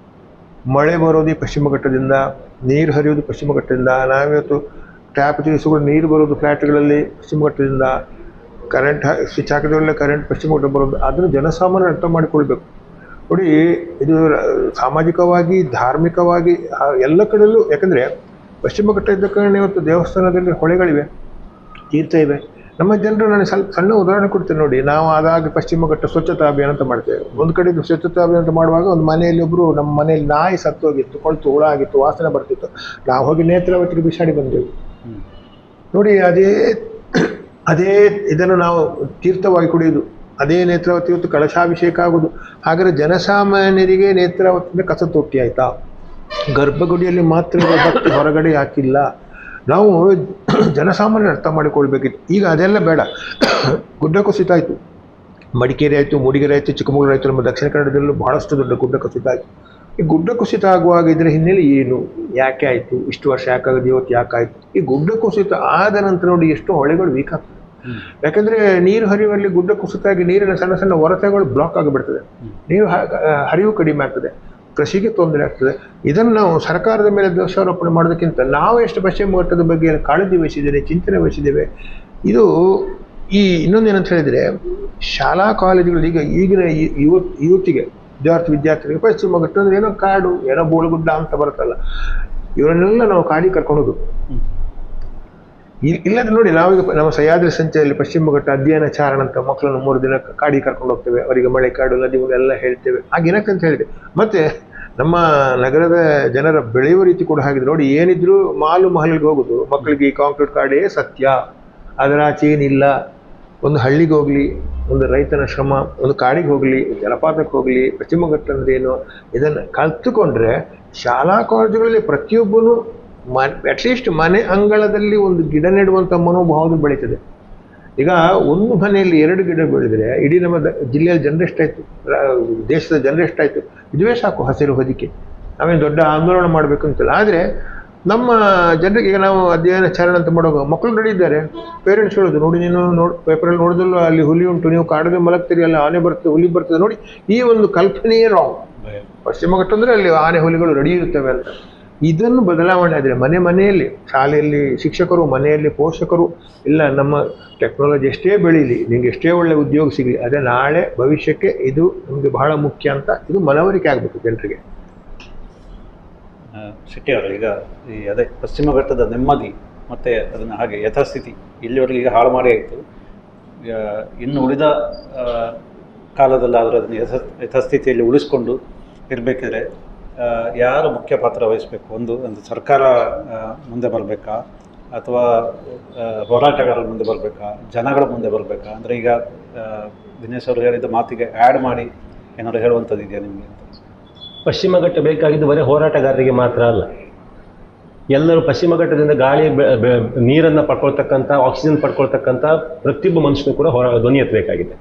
C: ಮಳೆ ಬರೋದು ಪಶ್ಚಿಮ ಘಟ್ಟದಿಂದ, ನೀರು ಹರಿಯೋದು ಪಶ್ಚಿಮ ಘಟ್ಟದಿಂದ, ನಾವಿವತ್ತು ಟ್ಯಾಪ್ ತಿರಿಸಿಕೊಂಡು ನೀರು ಬರೋದು ಫ್ಲ್ಯಾಟ್ಗಳಲ್ಲಿ ಪಶ್ಚಿಮ ಘಟ್ಟದಿಂದ, ಕರೆಂಟ್ ಸ್ವಿಚ್ ಹಾಕಿದವರೆಲ್ಲ ಕರೆಂಟ್ ಪಶ್ಚಿಮ ಘಟ್ಟ ಬರೋದು. ಅದನ್ನು ಜನಸಾಮಾನ್ಯರು ಅರ್ಥ ಮಾಡಿಕೊಳ್ಬೇಕು. ನೋಡಿ, ಇದು ಸಾಮಾಜಿಕವಾಗಿ, ಧಾರ್ಮಿಕವಾಗಿ ಎಲ್ಲ ಕಡೆಯಲ್ಲೂ, ಯಾಕಂದರೆ ಪಶ್ಚಿಮ ಘಟ್ಟ ಇದ್ದ ಕಾರಣ ಇವತ್ತು ದೇವಸ್ಥಾನದಲ್ಲಿ ಹೊಳೆಗಳಿವೆ, ತೀರ್ಥ ಇವೆ. ನಮ್ಮ ಜನರು, ನಾನು ಸ್ವಲ್ಪ ಸಣ್ಣ ಉದಾಹರಣೆ ಕೊಡ್ತೇನೆ ನೋಡಿ. ನಾವು ಆದಾಗಿ ಪಶ್ಚಿಮ ಘಟ್ಟ ಸ್ವಚ್ಛತಾ ಅಭಿಯಾನ ಅಂತ ಮಾಡ್ತೇವೆ. ಒಂದು ಕಡೆ ಸ್ವಚ್ಛತಾ ಅಭಿಯಾನ ಅಂತ ಮಾಡುವಾಗ ಒಂದು ಮನೆಯಲ್ಲಿ ಒಬ್ಬರು, ನಮ್ಮ ಮನೆಯಲ್ಲಿ ನಾಯಿ ಸತ್ತೋಗಿತ್ತು, ಕೊಳ್ತು ಹುಳ ಆಗಿತ್ತು, ವಾಸನೆ ಬರ್ತಿತ್ತು. ನಾವು ಹೋಗಿ ನೇತ್ರಾವತಿಗೆ ಬಿಸಾಡಿ ಬಂದೆವು ನೋಡಿ. ಅದೇ ಇದನ್ನು ನಾವು ತೀರ್ಥವಾಗಿ ಕುಡಿಯೋದು, ಅದೇ ನೇತ್ರಾವತಿ ಇವತ್ತು ಕಳಶಾಭಿಷೇಕ ಆಗೋದು. ಹಾಗಾದರೆ ಜನಸಾಮಾನ್ಯರಿಗೆ ನೇತ್ರಾವತಿಯಿಂದ ಕಸ ತೊಟ್ಟಿ ಆಯಿತಾ? ಗರ್ಭಗುಡಿಯಲ್ಲಿ ಮಾತ್ರ ಭಕ್ತಿ, ಹೊರಗಡೆ ಹಾಕಿಲ್ಲ. ನಾವು ಜನಸಾಮಾನ್ಯರು ಅರ್ಥ ಮಾಡಿಕೊಳ್ಬೇಕಿತ್ತು. ಈಗ ಅದೆಲ್ಲ ಬೇಡ. ಗುಡ್ಡ ಕುಸಿತ ಆಯಿತು, ಮಡಿಕೇರಿ ಆಯಿತು, ಮೂಡಿಗೆರೆ ಆಯಿತು, ಚಿಕ್ಕಮಗಳೂರು ಆಯಿತು, ನಮ್ಮ ದಕ್ಷಿಣ ಕನ್ನಡದಲ್ಲೂ ಬಹಳಷ್ಟು ದೊಡ್ಡ ಗುಡ್ಡ ಕುಸಿತ ಆಯಿತು. ಈ ಗುಡ್ಡ ಕುಸಿತ ಆಗುವಾಗ ಇದರ ಹಿನ್ನೆಲೆ ಏನು, ಯಾಕೆ ಆಯಿತು, ಇಷ್ಟು ವರ್ಷ ಯಾಕಾಗದು, ಇವತ್ತು ಯಾಕಾಯಿತು? ಈ ಗುಡ್ಡ ಕುಸಿತ ಆದ ನಂತರ ನೋಡಿ ಎಷ್ಟು ಹೊಳೆಗಳು ವೀಕ್ ಆಗ್ತದೆ. ಯಾಕಂದರೆ ನೀರು ಹರಿಯುವಲ್ಲಿ ಗುಡ್ಡ ಕುಸಿತ ಆಗಿ ನೀರಿನ ಸಣ್ಣ ಸಣ್ಣ ಒರತೆಗಳು ಬ್ಲಾಕ್ ಆಗಿಬಿಡ್ತದೆ, ನೀರು ಹರಿವು ಕಡಿಮೆ ಆಗ್ತದೆ, ಕೃಷಿಗೆ ತೊಂದರೆ ಆಗ್ತದೆ. ಇದನ್ನು ನಾವು ಸರ್ಕಾರದ ಮೇಲೆ ದೋಷಾರೋಪಣೆ ಮಾಡೋದಕ್ಕಿಂತ ನಾವು ಎಷ್ಟು ಪಶ್ಚಿಮ ಘಟ್ಟದ ಬಗ್ಗೆ ಕಾಳಜಿ ವಹಿಸಿದ್ದೇವೆ, ಚಿಂತನೆ ವಹಿಸಿದ್ದೇವೆ. ಇದು ಇನ್ನೊಂದೇನಂತ ಹೇಳಿದರೆ, ಶಾಲಾ ಕಾಲೇಜುಗಳು ಈಗಿನ ಯುವತಿಗೆ, ವಿದ್ಯಾರ್ಥಿಗಳಿಗೆ ಪಶ್ಚಿಮ ಘಟ್ಟ ಅಂದರೆ ಏನೋ ಕಾಡು, ಏನೋ ಬೋಳುಗುಡ್ಡ ಅಂತ ಬರುತ್ತಲ್ಲ, ಇವರನ್ನೆಲ್ಲ ನಾವು ಕಾಡಿಗೆ ಕರ್ಕೊಂಡು ಹೋಗೋದು. ಇಲ್ಲದ ನೋಡಿ, ನಾವೀಗ ನಮ್ಮ ಸಹ್ಯಾದ್ರಿ ಸಂಚಯಲ್ಲಿ ಪಶ್ಚಿಮ ಘಟ್ಟ ಅಧ್ಯಯನ ಚಾರಣ ಅಂತ ಮಕ್ಕಳನ್ನು 3 ದಿನ ಕಾಡಿಗೆ ಕರ್ಕೊಂಡು ಹೋಗ್ತೇವೆ. ಅವರಿಗೆ ಮಳೆ, ಕಾಡು, ನದಿಗಳೆಲ್ಲ ಹೇಳ್ತೇವೆ. ಏನಕ್ಕಂತ ಹೇಳಿದೆ. ಮತ್ತು ನಮ್ಮ ನಗರದ ಜನರ ಬೆಳೆಯುವ ರೀತಿ ಕೂಡ ಹಾಗಿದೆ ನೋಡಿ. ಏನಿದ್ರು ಮಾಲು ಮಹಲಿಗೆ ಹೋಗೋದು, ಮಕ್ಕಳಿಗೆ ಈ ಕಾಂಕ್ರೀಟ್ ಕಾಡೇ ಸತ್ಯ, ಅದರ ಆಚೆ ಏನಿಲ್ಲ. ಒಂದು ಹಳ್ಳಿಗೆ ಹೋಗಲಿ, ಒಂದು ರೈತನ ಶ್ರಮ, ಒಂದು ಕಾಡಿಗೆ ಹೋಗಲಿ, ಜಲಪಾತಕ್ಕೆ ಹೋಗಲಿ, ಪಶ್ಚಿಮ ಘಟ್ಟ ಅಂದ್ರೆ ಏನು, ಇದನ್ನು ಕಲ್ತುಕೊಂಡ್ರೆ ಶಾಲಾ ಕಾಲೇಜುಗಳಲ್ಲಿ ಪ್ರತಿಯೊಬ್ಬನು ಅಟ್ಲೀಸ್ಟ್ ಮನೆ ಅಂಗಳದಲ್ಲಿ ಒಂದು ಗಿಡ ನೆಡುವಂಥ ಮನೋಭಾವನೆ ಬೆಳೀತದೆ. ಈಗ ಒಂದು ಮನೆಯಲ್ಲಿ 2 ಗಿಡ ಬೆಳೆದರೆ ಇಡೀ ನಮ್ಮ ಜಿಲ್ಲೆಯಲ್ಲಿ ಜನರೆಷ್ಟಾಯಿತು, ದೇಶದ ಜನರೆಷ್ಟಾಯಿತು, ಇದುವೇ ಸಾಕು ಹಸಿರು ಹೊದಿಕೆ. ನಾವೇನು ದೊಡ್ಡ ಆಂದೋಲನ ಮಾಡಬೇಕಂತಿಲ್ಲ. ಆದರೆ ನಮ್ಮ ಜನರಿಗೆ ಈಗ ನಾವು ಅಧ್ಯಯನ ಚಾರಣ ಅಂತ ಮಾಡುವಾಗ ಮಕ್ಕಳು ನಡೆಯಿದ್ದಾರೆ, ಪೇರೆಂಟ್ಸ್ ಹೇಳೋದು ನೋಡಿ ನೀನು ಪೇಪರಲ್ಲಿ ನೋಡಿದಲ್ಲೂ ಅಲ್ಲಿ ಹುಲಿ ಉಂಟು, ನೀವು ಕಾಡಿಗೆ ಮಲಗ್ತೀರಿ, ಅಲ್ಲಿ ಆನೆ ಬರ್ತದೆ, ಹುಲಿ ಬರ್ತದೆ ನೋಡಿ. ಈ ಒಂದು ಕಲ್ಪನೆಯೇ ರಾಂಗ್. ಪಶ್ಚಿಮ ಘಟ್ಟ ಅಂದರೆ ಅಲ್ಲಿ ಆನೆ ಹುಲಿಗಳು ರೆಡಿ ಇರುತ್ತವೆ ಅಂತ. ಇದನ್ನು ಬದಲಾವಣೆ ಆದರೆ ಮನೆಯಲ್ಲಿ, ಶಾಲೆಯಲ್ಲಿ ಶಿಕ್ಷಕರು, ಮನೆಯಲ್ಲಿ ಪೋಷಕರು, ಇಲ್ಲ ನಮ್ಮ ಟೆಕ್ನಾಲಜಿ ಎಷ್ಟೇ ಬೆಳೀಲಿ, ನಿಮಗೆ ಎಷ್ಟೇ ಒಳ್ಳೆ ಉದ್ಯೋಗ ಸಿಗಲಿ, ಅದೇ ನಾಳೆ ಭವಿಷ್ಯಕ್ಕೆ ಇದು ನಮಗೆ ಬಹಳ ಮುಖ್ಯ ಅಂತ ಇದು ಮನವರಿಕೆ ಆಗಬೇಕು ಜನರಿಗೆ.
A: ಶೆಟ್ಟಿ ಅವರು, ಈಗ ಅದೇ ಪಶ್ಚಿಮ ಘಟ್ಟದ ನೆಮ್ಮದಿ ಮತ್ತು ಅದನ್ನು ಹಾಗೆ ಯಥಾಸ್ಥಿತಿ ಇಲ್ಲಿವರೆಗೆ ಈಗ ಹಾಳು ಮಾಡಿ ಆಯಿತು. ಇನ್ನು ಉಳಿದ ಕಾಲದಲ್ಲಾದರೂ ಅದನ್ನು ಯಥಾಸ್ಥಿತಿಯಲ್ಲಿ ಉಳಿಸ್ಕೊಂಡು ಇರಬೇಕಿದ್ರೆ ಯಾರು ಮುಖ್ಯ ಪಾತ್ರ ವಹಿಸಬೇಕು? ಒಂದು ಸರ್ಕಾರ ಮುಂದೆ ಬರಬೇಕಾ, ಅಥವಾ ಹೋರಾಟಗಾರರ ಮುಂದೆ ಬರಬೇಕಾ, ಜನಗಳ ಮುಂದೆ ಬರಬೇಕಾ? ಅಂದರೆ ಈಗ ದಿನೇಶ್ ಅವರು ಹೇಳಿದ ಮಾತಿಗೆ ಆ್ಯಡ್ ಮಾಡಿ ಏನಾದ್ರು ಹೇಳುವಂಥದ್ದು ಇದೆಯಾ ನಿಮಗೆ ಅಂತ?
B: ಪಶ್ಚಿಮ ಘಟ್ಟ ಬೇಕಾಗಿದ್ದು ಬರೀ ಹೋರಾಟಗಾರರಿಗೆ ಮಾತ್ರ ಅಲ್ಲ, ಎಲ್ಲರೂ ಪಶ್ಚಿಮ ಘಟ್ಟದಿಂದ ಗಾಳಿ ನೀರನ್ನು ಪಡ್ಕೊಳ್ತಕ್ಕಂಥ, ಆಕ್ಸಿಜನ್ ಪಡ್ಕೊಳ್ತಕ್ಕಂಥ ಪ್ರತಿಯೊಬ್ಬ ಮನುಷ್ಯನು ಕೂಡ ಧ್ವನಿ ಎತ್ತಬೇಕಾಗಿದೆ.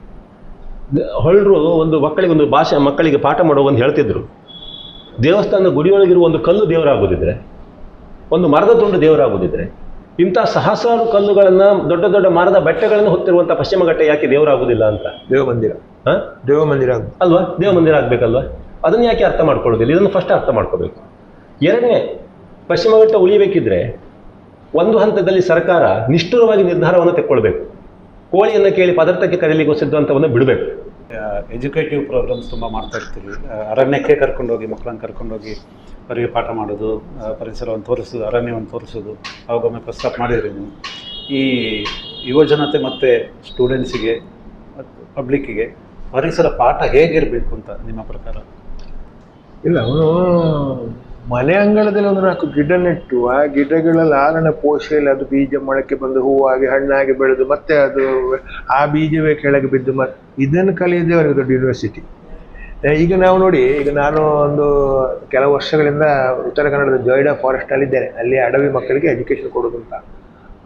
B: ಹೊರಳರು ಒಂದು ಮಕ್ಕಳಿಗೆ ಪಾಠ ಮಾಡೋ ಒಂದು ಹೇಳ್ತಿದ್ರು, ದೇವಸ್ಥಾನದ ಗುಡಿಯೊಳಗಿರುವ ಒಂದು ಕಲ್ಲು ದೇವರಾಗೋದಿದ್ರೆ, ಒಂದು ಮರದ ತುಂಡು ದೇವರಾಗೋದಿದ್ರೆ, ಇಂಥ ಸಹಸ್ರಾರು ಕಲ್ಲುಗಳನ್ನು, ದೊಡ್ಡ ದೊಡ್ಡ ಮರದ ಬೆಟ್ಟಗಳನ್ನು ಹೊತ್ತಿರುವಂಥ ಪಶ್ಚಿಮ ಘಟ್ಟ ಯಾಕೆ ದೇವರಾಗೋದಿಲ್ಲ ಅಂತ? ದೇವಮಂದಿರ ಅಲ್ವಾ? ದೇವಮಂದಿರ ಆಗಬೇಕಲ್ವಾ? ಅದನ್ನು ಯಾಕೆ ಅರ್ಥ ಮಾಡ್ಕೊಳ್ಳೋದಿಲ್ಲ? ಇದನ್ನು ಫಸ್ಟ್ ಅರ್ಥ ಮಾಡ್ಕೋಬೇಕು. ಎರಡನೇ, ಪಶ್ಚಿಮ ಘಟ್ಟ ಉಳಿಬೇಕಿದ್ರೆ ಒಂದು ಹಂತದಲ್ಲಿ ಸರ್ಕಾರ ನಿಷ್ಠುರವಾಗಿ ನಿರ್ಧಾರವನ್ನು ತೆಕ್ಕೊಳ್ಬೇಕು. ಕೋಳಿಯನ್ನು ಕೇಳಿ ಪದಾರ್ಥಕ್ಕೆ ಕರೀಲಿಕ್ಕೆ ಸಿದ್ಧಾಂತವನ್ನು ಬಿಡಬೇಕು.
A: ಎಜುಕೇಟಿವ್ ಪ್ರೋಗ್ರಾಮ್ಸ್ ತುಂಬ ಮಾಡ್ತಾ ಇರ್ತೀವಿ. ಅರಣ್ಯಕ್ಕೆ ಕರ್ಕೊಂಡೋಗಿ ಮಕ್ಕಳನ್ನು ಕರ್ಕೊಂಡೋಗಿ ಅವರಿಗೆ ಪಾಠ ಮಾಡೋದು, ಪರಿಸರವನ್ನು ತೋರಿಸೋದು, ಅರಣ್ಯವನ್ನು ತೋರಿಸೋದು, ಅವಾಗೊಮ್ಮೆ ಪ್ರಸ್ತಾಪ ಮಾಡಿದ್ರಿ ನೀವು. ಈ ಯುವಜನತೆ ಮತ್ತು ಸ್ಟೂಡೆಂಟ್ಸಿಗೆ ಮತ್ತು ಪಬ್ಲಿಕ್ಕಿಗೆ ಪರಿಸರ ಪಾಠ ಹೇಗಿರಬೇಕು ಅಂತ ನಿಮ್ಮ ಪ್ರಕಾರ?
C: ಇಲ್ಲ, ಅವನು ಮನೆ ಅಂಗಳದಲ್ಲಿ ಒಂದು 4 ಗಿಡ ನೆಟ್ಟು ಆ ಗಿಡಗಳ ಲಾಲನ ಪೋಷೆಯಲ್ಲಿ ಅದು ಬೀಜ ಮೊಳಕೆ ಬಂದು ಹೂವಾಗಿ ಹಣ್ಣಾಗಿ ಬೆಳೆದು ಮತ್ತೆ ಅದು ಆ ಬೀಜವೇ ಕೆಳಗೆ ಬಿದ್ದು ಇದನ್ನು ಕಲಿಯೋದೇ ಅವರಿಗೆ ದೊಡ್ಡ ಯೂನಿವರ್ಸಿಟಿ. ಈಗ ನಾವು ನೋಡಿ, ಈಗ ನಾನು ಒಂದು ಕೆಲವು ವರ್ಷಗಳಿಂದ ಉತ್ತರ ಕನ್ನಡದ ಜೋಯಿಡಾ ಫಾರೆಸ್ಟಲ್ಲಿದ್ದೇನೆ. ಅಲ್ಲಿ ಅಡವಿ ಮಕ್ಕಳಿಗೆ ಎಜುಕೇಷನ್ ಕೊಡೋದು ಅಂತ.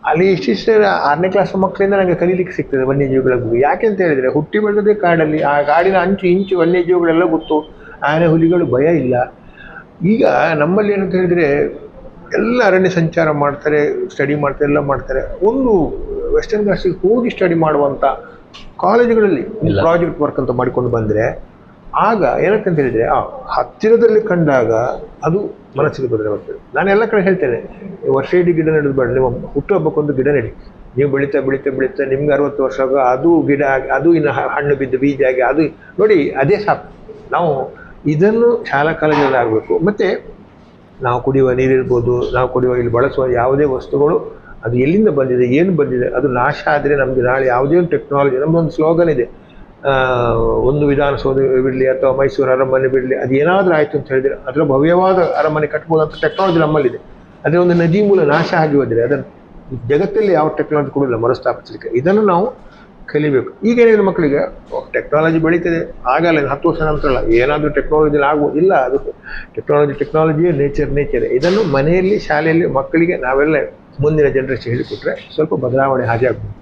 C: ಅಲ್ಲಿ ಇಷ್ಟಿಷ್ಟು 6ನೇ ಕ್ಲಾಸ್ ಮಕ್ಕಳಿಂದ ನನಗೆ ಕಲೀಲಿಕ್ಕೆ ಸಿಗ್ತದೆ ವನ್ಯಜೀವಿಗಳ ಬಗ್ಗೆ. ಯಾಕೆ ಅಂತ ಹೇಳಿದರೆ, ಹುಟ್ಟಿ ಬೆಳೆದದೇ ಕಾಡಲ್ಲಿ, ಆ ಕಾಡಿನ ಅಂಚು ಇಂಚು ವನ್ಯಜೀವಿಗಳೆಲ್ಲ ಗೊತ್ತು, ಆನೆ ಹುಲಿಗಳು ಭಯ ಇಲ್ಲ. ಈಗ ನಮ್ಮಲ್ಲಿ ಏನಂತ ಹೇಳಿದರೆ, ಎಲ್ಲ ಅರಣ್ಯ ಸಂಚಾರ ಮಾಡ್ತಾರೆ, ಸ್ಟಡಿ ಮಾಡ್ತಾರೆ, ಎಲ್ಲ ಮಾಡ್ತಾರೆ. ಒಂದು ವೆಸ್ಟರ್ನ್ ಘಾಟ್ಸಿಗೆ ಹೋಗಿ ಸ್ಟಡಿ ಮಾಡುವಂಥ ಕಾಲೇಜುಗಳಲ್ಲಿ ಪ್ರಾಜೆಕ್ಟ್ ವರ್ಕ್ ಅಂತ ಮಾಡಿಕೊಂಡು ಬಂದರೆ, ಆಗ ಏನಕ್ಕಂತ ಹೇಳಿದರೆ ಹತ್ತಿರದಲ್ಲಿ ಕಂಡಾಗ ಅದು ಮನಸ್ಸಿಗೆ ತೊಂದರೆ ಬರ್ತದೆ. ನಾನು ಎಲ್ಲ ಕಡೆ ಹೇಳ್ತೇನೆ, ವರ್ಷ ಇಡೀ ಗಿಡ ನೆಡೋದು ಬೇಡ, ನೀವು ಹುಟ್ಟುಹಬ್ಬಕ್ಕೊಂದು ಗಿಡ ನೆಡಿ. ನೀವು ಬೆಳೀತಾ ಬೆಳೀತಾ ಬೆಳೀತಾ ನಿಮ್ಗೆ 60 ವರ್ಷ ಆಗ ಅದು ಗಿಡ ಆಗಿ, ಅದು ಇನ್ನು ಹಣ್ಣು ಬಿದ್ದು ಬೀಜ ಆಗಿ, ಅದು ನೋಡಿ ಅದೇ ಸಾಕು. ನಾವು ಇದನ್ನು ಶಾಲಾ ಕಾಲೇಜಲ್ಲಿ ಆಗಬೇಕು. ಮತ್ತು ನಾವು ಕುಡಿಯುವ ನೀರಿರ್ಬೋದು, ನಾವು ಕುಡಿಯುವ ಇಲ್ಲಿ ಬಳಸುವ ಯಾವುದೇ ವಸ್ತುಗಳು ಅದು ಎಲ್ಲಿಂದ ಬಂದಿದೆ, ಏನು ಬಂದಿದೆ, ಅದು ನಾಶ ಆದರೆ ನಮಗೆ ನಾಳೆ ಯಾವುದೇ ಒಂದು ಟೆಕ್ನಾಲಜಿ, ನಮ್ಮದೊಂದು ಸ್ಲೋಗನ್ ಇದೆ, ಒಂದು ವಿಧಾನಸೌಧ ಬಿಡಲಿ ಅಥವಾ ಮೈಸೂರು ಅರಮನೆ ಬಿಡಲಿ, ಅದು ಏನಾದರೂ ಆಯಿತು ಅಂತ ಹೇಳಿದರೆ ಅದರ ಭವ್ಯವಾದ ಅರಮನೆ ಕಟ್ಬೋದು ಅಂತ ಟೆಕ್ನಾಲಜಿ ನಮ್ಮಲ್ಲಿದೆ. ಅದೇ ಒಂದು ನದಿ ಮೂಲ ನಾಶ ಆಗಿ ಹೋದರೆ ಅದನ್ನು ಜಗತ್ತಲ್ಲಿ ಯಾವ ಟೆಕ್ನಾಲಜಿ ಕೊಡೋಲ್ಲ ಮರುಸ್ಥಾಪಿಸಲಿಕ್ಕೆ. ಇದನ್ನು ನಾವು ಕಲಿಬೇಕು. ಈಗೇನಿದೆ ಮಕ್ಕಳಿಗೆ ಟೆಕ್ನಾಲಜಿ ಬೆಳೀತದೆ, ಆಗಲ್ಲ 10 ವರ್ಷ ನಂತರ ಅಲ್ಲ, ಏನಾದರೂ ಟೆಕ್ನಾಲಜಿಲಿ ಆಗ್ಬೋದಿಲ್ಲ. ಅದು ಟೆಕ್ನಾಲಜಿಯೇ ನೇಚರ್. ಇದನ್ನು ಮನೆಯಲ್ಲಿ, ಶಾಲೆಯಲ್ಲಿ ಮಕ್ಕಳಿಗೆ ನಾವೆಲ್ಲ ಮುಂದಿನ ಜನರೇಷನ್ ಹೇಳಿಕೊಟ್ರೆ ಸ್ವಲ್ಪ ಬದಲಾವಣೆ ಹಾಗೆ ಆಗ್ಬೋದು.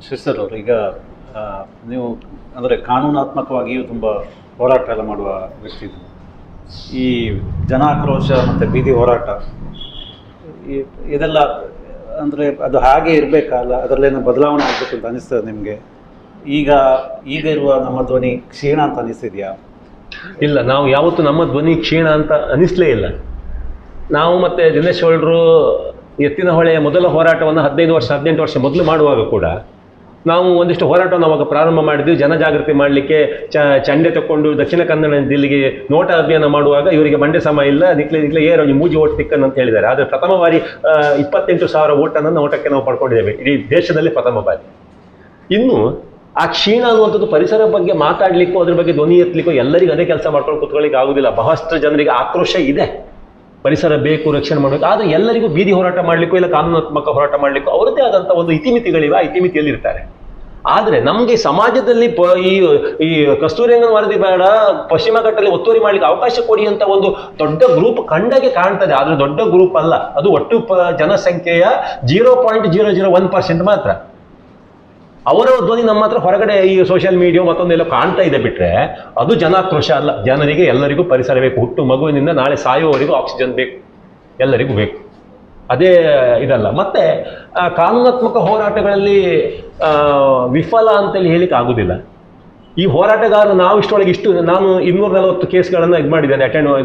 A: ಶಿಸ್ತರ್ ಅವರು, ಈಗ ನೀವು ಅಂದರೆ ಕಾನೂನಾತ್ಮಕವಾಗಿಯೂ ತುಂಬ ಹೋರಾಟ ಎಲ್ಲ ಮಾಡುವ ವ್ಯಕ್ತಿ. ಈ ಜನಾಕ್ರೋಶ ಮತ್ತು ಬೀದಿ ಹೋರಾಟ ಇದೆಲ್ಲ ಅಂದರೆ ಅದು ಹಾಗೆ ಇರಬೇಕಲ್ಲ, ಅದರಲ್ಲೇನೋ ಬದಲಾವಣೆ ಆಗಬೇಕು ಅಂತ ಅನಿಸ್ತದೆ ನಿಮಗೆ? ಈಗ ಇರುವ ನಮ್ಮ ಧ್ವನಿ ಕ್ಷೀಣ ಅಂತ ಅನಿಸ್ತಿದೆಯಾ?
B: ಇಲ್ಲ, ನಾವು ಯಾವತ್ತೂ ನಮ್ಮ ಧ್ವನಿ ಕ್ಷೀಣ ಅಂತ ಅನಿಸ್ಲೇ ಇಲ್ಲ. ನಾವು ಮತ್ತು ದಿನೇಶ್ ಹೊಳ್ರು ಎತ್ತಿನ ಹೊಳೆಯ ಮೊದಲ ಹೋರಾಟವನ್ನು 18 ವರ್ಷ ಮೊದಲು ಮಾಡುವಾಗ ಕೂಡ ನಾವು ಒಂದಿಷ್ಟು ಹೋರಾಟವನ್ನು ಅವಾಗ ಪ್ರಾರಂಭ ಮಾಡಿದ್ವಿ. ಜನಜಾಗೃತಿ ಮಾಡಲಿಕ್ಕೆ ಚಂಡೆ ತಗೊಂಡು ದಕ್ಷಿಣ ಕನ್ನಡ ಜಿಲ್ಲೆಗೆ ನೋಟ ಅಭಿಯಾನ ಮಾಡುವಾಗ ಇವರಿಗೆ ಮಂಡ್ಯ ಸಮ ಇಲ್ಲ, ನಿಕ್ಲೆ ಏರೋ ಮೂಜಿ ಓಟ್ ತಿಕ್ಕನ್ ಅಂತ ಹೇಳಿದ್ದಾರೆ. ಆದರೆ ಪ್ರಥಮ ಬಾರಿ 28,000 ಓಟನ್ನು ನೋಟಕ್ಕೆ ನಾವು ಪಡ್ಕೊಂಡಿದ್ದೇವೆ, ಇಡೀ ದೇಶದಲ್ಲಿ ಪ್ರಥಮ ಬಾರಿ. ಇನ್ನು ಆ ಕ್ಷೀಣ ಅನ್ನುವಂಥದ್ದು ಪರಿಸರ ಬಗ್ಗೆ ಮಾತಾಡಲಿಕ್ಕೂ ಅದ್ರ ಬಗ್ಗೆ ಧ್ವನಿ ಎತ್ತಲಿಕ್ಕೂ ಎಲ್ಲರಿಗೂ ಅದೇ ಕೆಲಸ ಮಾಡ್ಕೊಂಡು ಕೂತ್ಕೊಳ್ಳಿಕ್ಕೆ ಆಗೋದಿಲ್ಲ. ಬಹಳಷ್ಟು ಜನರಿಗೆ ಆಕ್ರೋಶ ಇದೆ, ಪರಿಸರ ಬೇಕು, ರಕ್ಷಣೆ ಮಾಡಬೇಕು. ಆದರೆ ಎಲ್ಲರಿಗೂ ಬೀದಿ ಹೋರಾಟ ಮಾಡಲಿಕ್ಕೂ ಇಲ್ಲ ಕಾನೂನಾತ್ಮಕ ಹೋರಾಟ ಮಾಡಲಿಕ್ಕೂ ಅವರದ್ದೇ ಆದಂಥ ಒಂದು ಇತಿಮಿತಿಗಳಿವೆ. ಆ ಇತಿಮಿತಿಯಲ್ಲಿ ಇರ್ತಾರೆ. ಆದರೆ ನಮಗೆ ಸಮಾಜದಲ್ಲಿ ಈ ಕಸ್ತೂರಿ ವರದಿ ಬೇಡ, ಪಶ್ಚಿಮ ಘಟ್ಟದಲ್ಲಿ ಒತ್ತುವರಿ ಮಾಡ್ಲಿಕ್ಕೆ ಅವಕಾಶ ಕೊಡಿ ಅಂತ ಒಂದು ದೊಡ್ಡ ಗ್ರೂಪ್ ಕಂಡಾಗೆ ಕಾಣ್ತದೆ. ಆದ್ರೆ ದೊಡ್ಡ ಗ್ರೂಪ್ ಅಲ್ಲ, ಅದು ಒಟ್ಟು ಜನಸಂಖ್ಯೆಯ 0.001% ಮಾತ್ರ. ಅವರ ಧ್ವನಿ ನಮ್ಮ ಹತ್ರ ಹೊರಗಡೆ ಈ ಸೋಷಿಯಲ್ ಮೀಡಿಯಾ ಮತ್ತೊಂದೆಲ್ಲ ಕಾಣ್ತಾ ಇದೆ ಬಿಟ್ರೆ ಅದು ಜನಾಕ್ರೋಶ ಅಲ್ಲ. ಜನರಿಗೆ ಎಲ್ಲರಿಗೂ ಪರಿಸರ ಬೇಕು, ಹುಟ್ಟು ಮಗುವಿನಿಂದ ನಾಳೆ ಸಾಯುವವರೆಗೂ ಆಕ್ಸಿಜನ್ ಬೇಕು, ಎಲ್ಲರಿಗೂ ಬೇಕು, ಅದೇ ಇದಲ್ಲ. ಮತ್ತೆ ಕಾನೂನಾತ್ಮಕ ಹೋರಾಟಗಳಲ್ಲಿ ವಿಫಲ ಅಂತೇಳಿ ಹೇಳಿಕ್ಕೆ ಆಗುದಿಲ್ಲ. ಈ ಹೋರಾಟಗಾರರು ನಾವು ನಾನು 240 ಕೇಸ್ಗಳನ್ನು ಅಟೆಂಡ್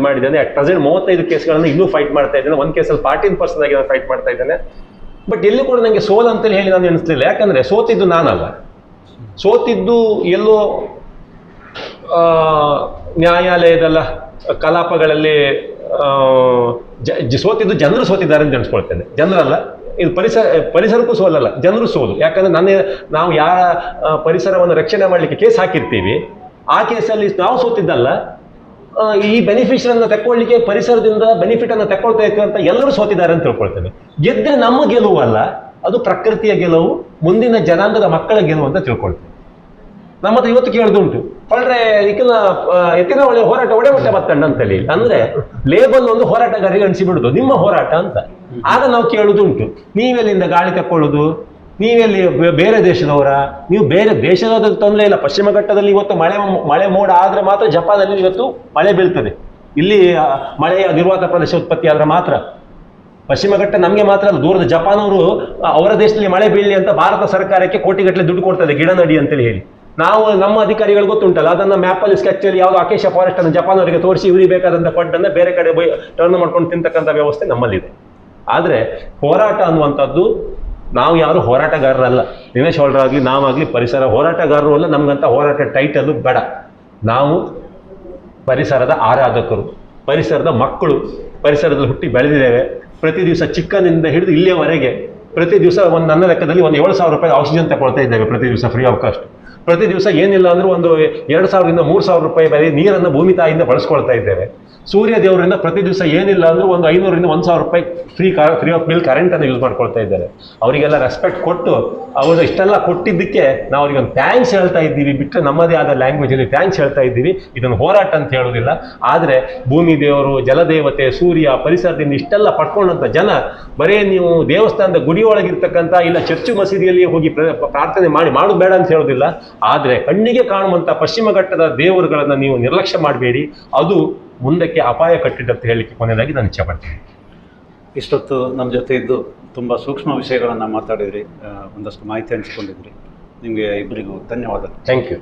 B: ಮಾಡಿದ್ದೇನೆ. ಅಟ್ ಪ್ರೆಸೆಂಟ್ 35 ಕೇಸ್ಗಳನ್ನು ಇನ್ನೂ ಫೈಟ್ ಮಾಡ್ತಾ ಇದ್ದೇನೆ. ಒಂದು ಕೇಸಲ್ಲಿ 14 ಪರ್ಸನ್ ಆಗಿ ನಾನು ಫೈಟ್ ಮಾಡ್ತಾ ಇದ್ದೇನೆ. ಬಟ್ ಎಲ್ಲೂ ಕೂಡ ನನಗೆ ಸೋಲ್ ಅಂತೇಳಿ ಹೇಳಿ ನಾನು ಎಣಿಸ್ಲಿಲ್ಲ. ಯಾಕಂದ್ರೆ ಸೋತಿದ್ದು ನಾನಲ್ಲ, ಸೋತಿದ್ದು ಎಲ್ಲೋ ನ್ಯಾಯಾಲಯದಲ್ಲ ಕಲಾಪಗಳಲ್ಲಿ ಸೋತಿದ್ದು ಜನರು ಸೋತಿದ್ದಾರೆ ಅಂತ ಎಣಿಸ್ಕೊಳ್ತೇನೆ. ಜನರಲ್ಲ, ಇದು ಪರಿಸರಕ್ಕೂ ಸೋಲಲ್ಲ, ಜನರು ಸೋಲು. ಯಾಕಂದ್ರೆ ನಾವು ಯಾರ ಪರಿಸರವನ್ನು ರಕ್ಷಣೆ ಮಾಡಲಿಕ್ಕೆ ಕೇಸ್ ಹಾಕಿರ್ತೀವಿ, ಆ ಕೇಸಲ್ಲಿ ನಾವು ಸೋತಿದ್ದಲ್ಲ, ಈ ಬೆನಿಫಿಷರನ್ನು ತಕ್ಕೊಳ್ಳಿಕ್ಕೆ ಪರಿಸರದಿಂದ ಬೆನಿಫಿಟ್ ಅನ್ನು ತಕ್ಕೊಳ್ತಾ ಅಂತ ಎಲ್ಲರೂ ಸೋತಿದ್ದಾರೆ ಅಂತ ತಿಳ್ಕೊಳ್ತೇನೆ. ಗೆದ್ರೆ ನಮ್ಮ ಗೆಲುವು ಅಲ್ಲ, ಅದು ಪ್ರಕೃತಿಯ ಗೆಲುವು, ಮುಂದಿನ ಜನಾಂಗದ ಮಕ್ಕಳ ಗೆಲುವು ಅಂತ ತಿಳ್ಕೊಳ್ತೇವೆ. ನಮ್ಮ ಹತ್ರ ಇವತ್ತು ಕೇಳೋದುಂಟು, ಹೊರಟ್ರೆ ಈಗಿನ ಎತ್ತಿನ ಒಳ್ಳೆ ಹೋರಾಟ ಒಡೆಮಟ್ಟೆ ಬತ್ತಣ್ಣ ಅಂತೇಳಿ. ಅಂದ್ರೆ ಲೇಬಲ್ ಒಂದು ಹೋರಾಟಗಾರಿಗೆ ಅನಿಸಿ ಬಿಡುದು ನಿಮ್ಮ ಹೋರಾಟ ಅಂತ. ಆಗ ನಾವು ಕೇಳುದುಂಟು, ನೀವೆಲ್ಲಿಂದ ಗಾಳಿ ತಕ್ಕೊಳ್ಳೋದು, ನೀವೆಲ್ಲಿ ಬೇರೆ ದೇಶದವರ, ನೀವು ಬೇರೆ ದೇಶದ ತೊಂದರೆ ಇಲ್ಲ. ಪಶ್ಚಿಮ ಘಟ್ಟದಲ್ಲಿ ಇವತ್ತು ಮಳೆ ಮೋಡ ಆದ್ರೆ ಮಾತ್ರ ಜಪಾನಲ್ಲಿ ಇವತ್ತು ಮಳೆ ಬೀಳ್ತದೆ. ಇಲ್ಲಿ ಮಳೆಯ ನಿರ್ವಾತ ಪ್ರದೇಶ ಉತ್ಪತ್ತಿ ಆದ್ರೆ ಮಾತ್ರ. ಪಶ್ಚಿಮ ಘಟ್ಟ ನಮಗೆ ಮಾತ್ರ ಅಲ್ಲ, ದೂರದ ಜಪಾನ್ ಅವರು ಅವರ ದೇಶದಲ್ಲಿ ಮಳೆ ಬೀಳಲಿ ಅಂತ ಭಾರತ ಸರ್ಕಾರಕ್ಕೆ ಕೋಟಿಗಟ್ಟಲೆ ದುಡ್ಡು ಕೊಡ್ತದೆ ಗಿಡ ನಡಿ ಅಂತೇಳಿ ಹೇಳಿ. ನಾವು ನಮ್ಮ ಅಧಿಕಾರಿಗಳು ಗೊತ್ತುಂಟಲ್ಲ, ಅದನ್ನ ಮ್ಯಾಪಲ್ಲಿ ಸ್ಕೆಚಲ್ಲಿ ಯಾವುದು ಅಕೇಶಿಯಾ ಫಾರೆಸ್ಟ್ ಅನ್ನು ಜಪಾನ್ ಅವರಿಗೆ ತೋರಿಸಿ ಇವರಿಗೆ ಬೇಕಾದಂಥ ಫಂಡನ್ನು ಬೇರೆ ಕಡೆ ಟರ್ನ್ ಮಾಡ್ಕೊಂಡು ತಿಂತಕ್ಕಂಥ ವ್ಯವಸ್ಥೆ ನಮ್ಮಲ್ಲಿದೆ. ಆದರೆ ಹೋರಾಟ ಅನ್ನುವಂಥದ್ದು, ನಾವು ಯಾರು ಹೋರಾಟಗಾರರಲ್ಲ. ದಿನೇಶ್ ಹೊಳ್ರಾಗ್ಲಿ ನಾವಾಗಲಿ ಪರಿಸರ ಹೋರಾಟಗಾರರು ಅಲ್ಲ, ನಮ್ಗಂತ ಹೋರಾಟ ಟೈಟಲ್ಲು ಬೇಡ. ನಾವು ಪರಿಸರದ ಆರಾಧಕರು, ಪರಿಸರದ ಮಕ್ಕಳು, ಪರಿಸರದಲ್ಲಿ ಹುಟ್ಟಿ ಬೆಳೆದಿದ್ದೇವೆ. ಪ್ರತಿ ದಿವಸ ಚಿಕ್ಕನಿಂದ ಹಿಡಿದು ಇಲ್ಲಿಯವರೆಗೆ ಪ್ರತಿ ದಿವಸ ನನ್ನ ಲೆಕ್ಕದಲ್ಲಿ 7,000 ರೂಪಾಯಿ ಆಕ್ಸಿಜನ್ ತಗೊಳ್ತಾ ಇದ್ದೇವೆ ಪ್ರತಿ ದಿವಸ ಫ್ರೀ ಆಫ್ ಕಾಸ್ಟ್. ಪ್ರತಿ ದಿವಸ ಏನಿಲ್ಲ ಅಂದ್ರೆ 2,000ರಿಂದ 3,000 ರೂಪಾಯಿ ಬೆಲೆ ನೀರನ್ನು ಭೂಮಿ ತಾಯಿಯಿಂದ ಬಳಸ್ಕೊಳ್ತಾ ಇದ್ದೇವೆ. ಸೂರ್ಯ ದೇವರಿಂದ ಪ್ರತಿ ದಿವಸ ಏನಿಲ್ಲ ಅಂದ್ರೆ 500ರಿಂದ 1,000 ರೂಪಾಯಿ ಫ್ರೀ ಆಫ್ ಬಿಲ್ ಕರೆಂಟನ್ನು ಯೂಸ್ ಮಾಡ್ಕೊಳ್ತಾ ಇದ್ದಾರೆ. ಅವರಿಗೆಲ್ಲ ರೆಸ್ಪೆಕ್ಟ್ ಕೊಟ್ಟು ಅವರು ಇಷ್ಟೆಲ್ಲ ಕೊಟ್ಟಿದ್ದಕ್ಕೆ ನಾವು ಅವರಿಗೆ ಒಂದು ಥ್ಯಾಂಕ್ಸ್ ಹೇಳ್ತಾ ಇದ್ದೀವಿ ಬಿಟ್ಟರೆ ನಮ್ಮದೇ ಆದ ಲ್ಯಾಂಗ್ವೇಜಲ್ಲಿ ಥ್ಯಾಂಕ್ಸ್ ಹೇಳ್ತಾ ಇದ್ದೀವಿ. ಇದನ್ನು ಹೋರಾಟ ಅಂತ ಹೇಳೋದಿಲ್ಲ. ಆದರೆ ಭೂಮಿ ದೇವರು, ಜಲದೇವತೆ, ಸೂರ್ಯ, ಪರಿಸರದಿಂದ ಇಷ್ಟೆಲ್ಲ ಪಡ್ಕೊಂಡಂಥ ಜನ ಬರೇ ನೀವು ದೇವಸ್ಥಾನದ ಗುಡಿಯೊಳಗಿರ್ತಕ್ಕಂಥ ಇಲ್ಲ ಚರ್ಚು ಮಸೀದಿಯಲ್ಲಿ ಹೋಗಿ ಪ್ರಾರ್ಥನೆ ಮಾಡೋದು ಬೇಡ ಅಂತ ಹೇಳೋದಿಲ್ಲ. ಆದರೆ ಕಣ್ಣಿಗೆ ಕಾಣುವಂಥ ಪಶ್ಚಿಮ ಘಟ್ಟದ ದೇವರುಗಳನ್ನು ನೀವು ನಿರ್ಲಕ್ಷ್ಯ ಮಾಡಬೇಡಿ, ಅದು ಮುಂದಕ್ಕೆ ಅಪಾಯ ಕಟ್ಟಿದಂತ ಹೇಳಲಿಕ್ಕೆ ಕೊನೆಯದಾಗಿ ನಾನು ಇಚ್ಛೆ ಪಡ್ತೀನಿ.
A: ಇಷ್ಟೊತ್ತು ನಮ್ಮ ಜೊತೆ ಇದ್ದು ತುಂಬ ಸೂಕ್ಷ್ಮ ವಿಷಯಗಳನ್ನು ಮಾತಾಡಿದ್ರಿ, ಒಂದಷ್ಟು ಮಾಹಿತಿ ಹಂಚಿಕೊಂಡಿದ್ರಿ. ನಿಮಗೆ ಇಬ್ಬರಿಗೂ ಧನ್ಯವಾದ.
B: Thank you.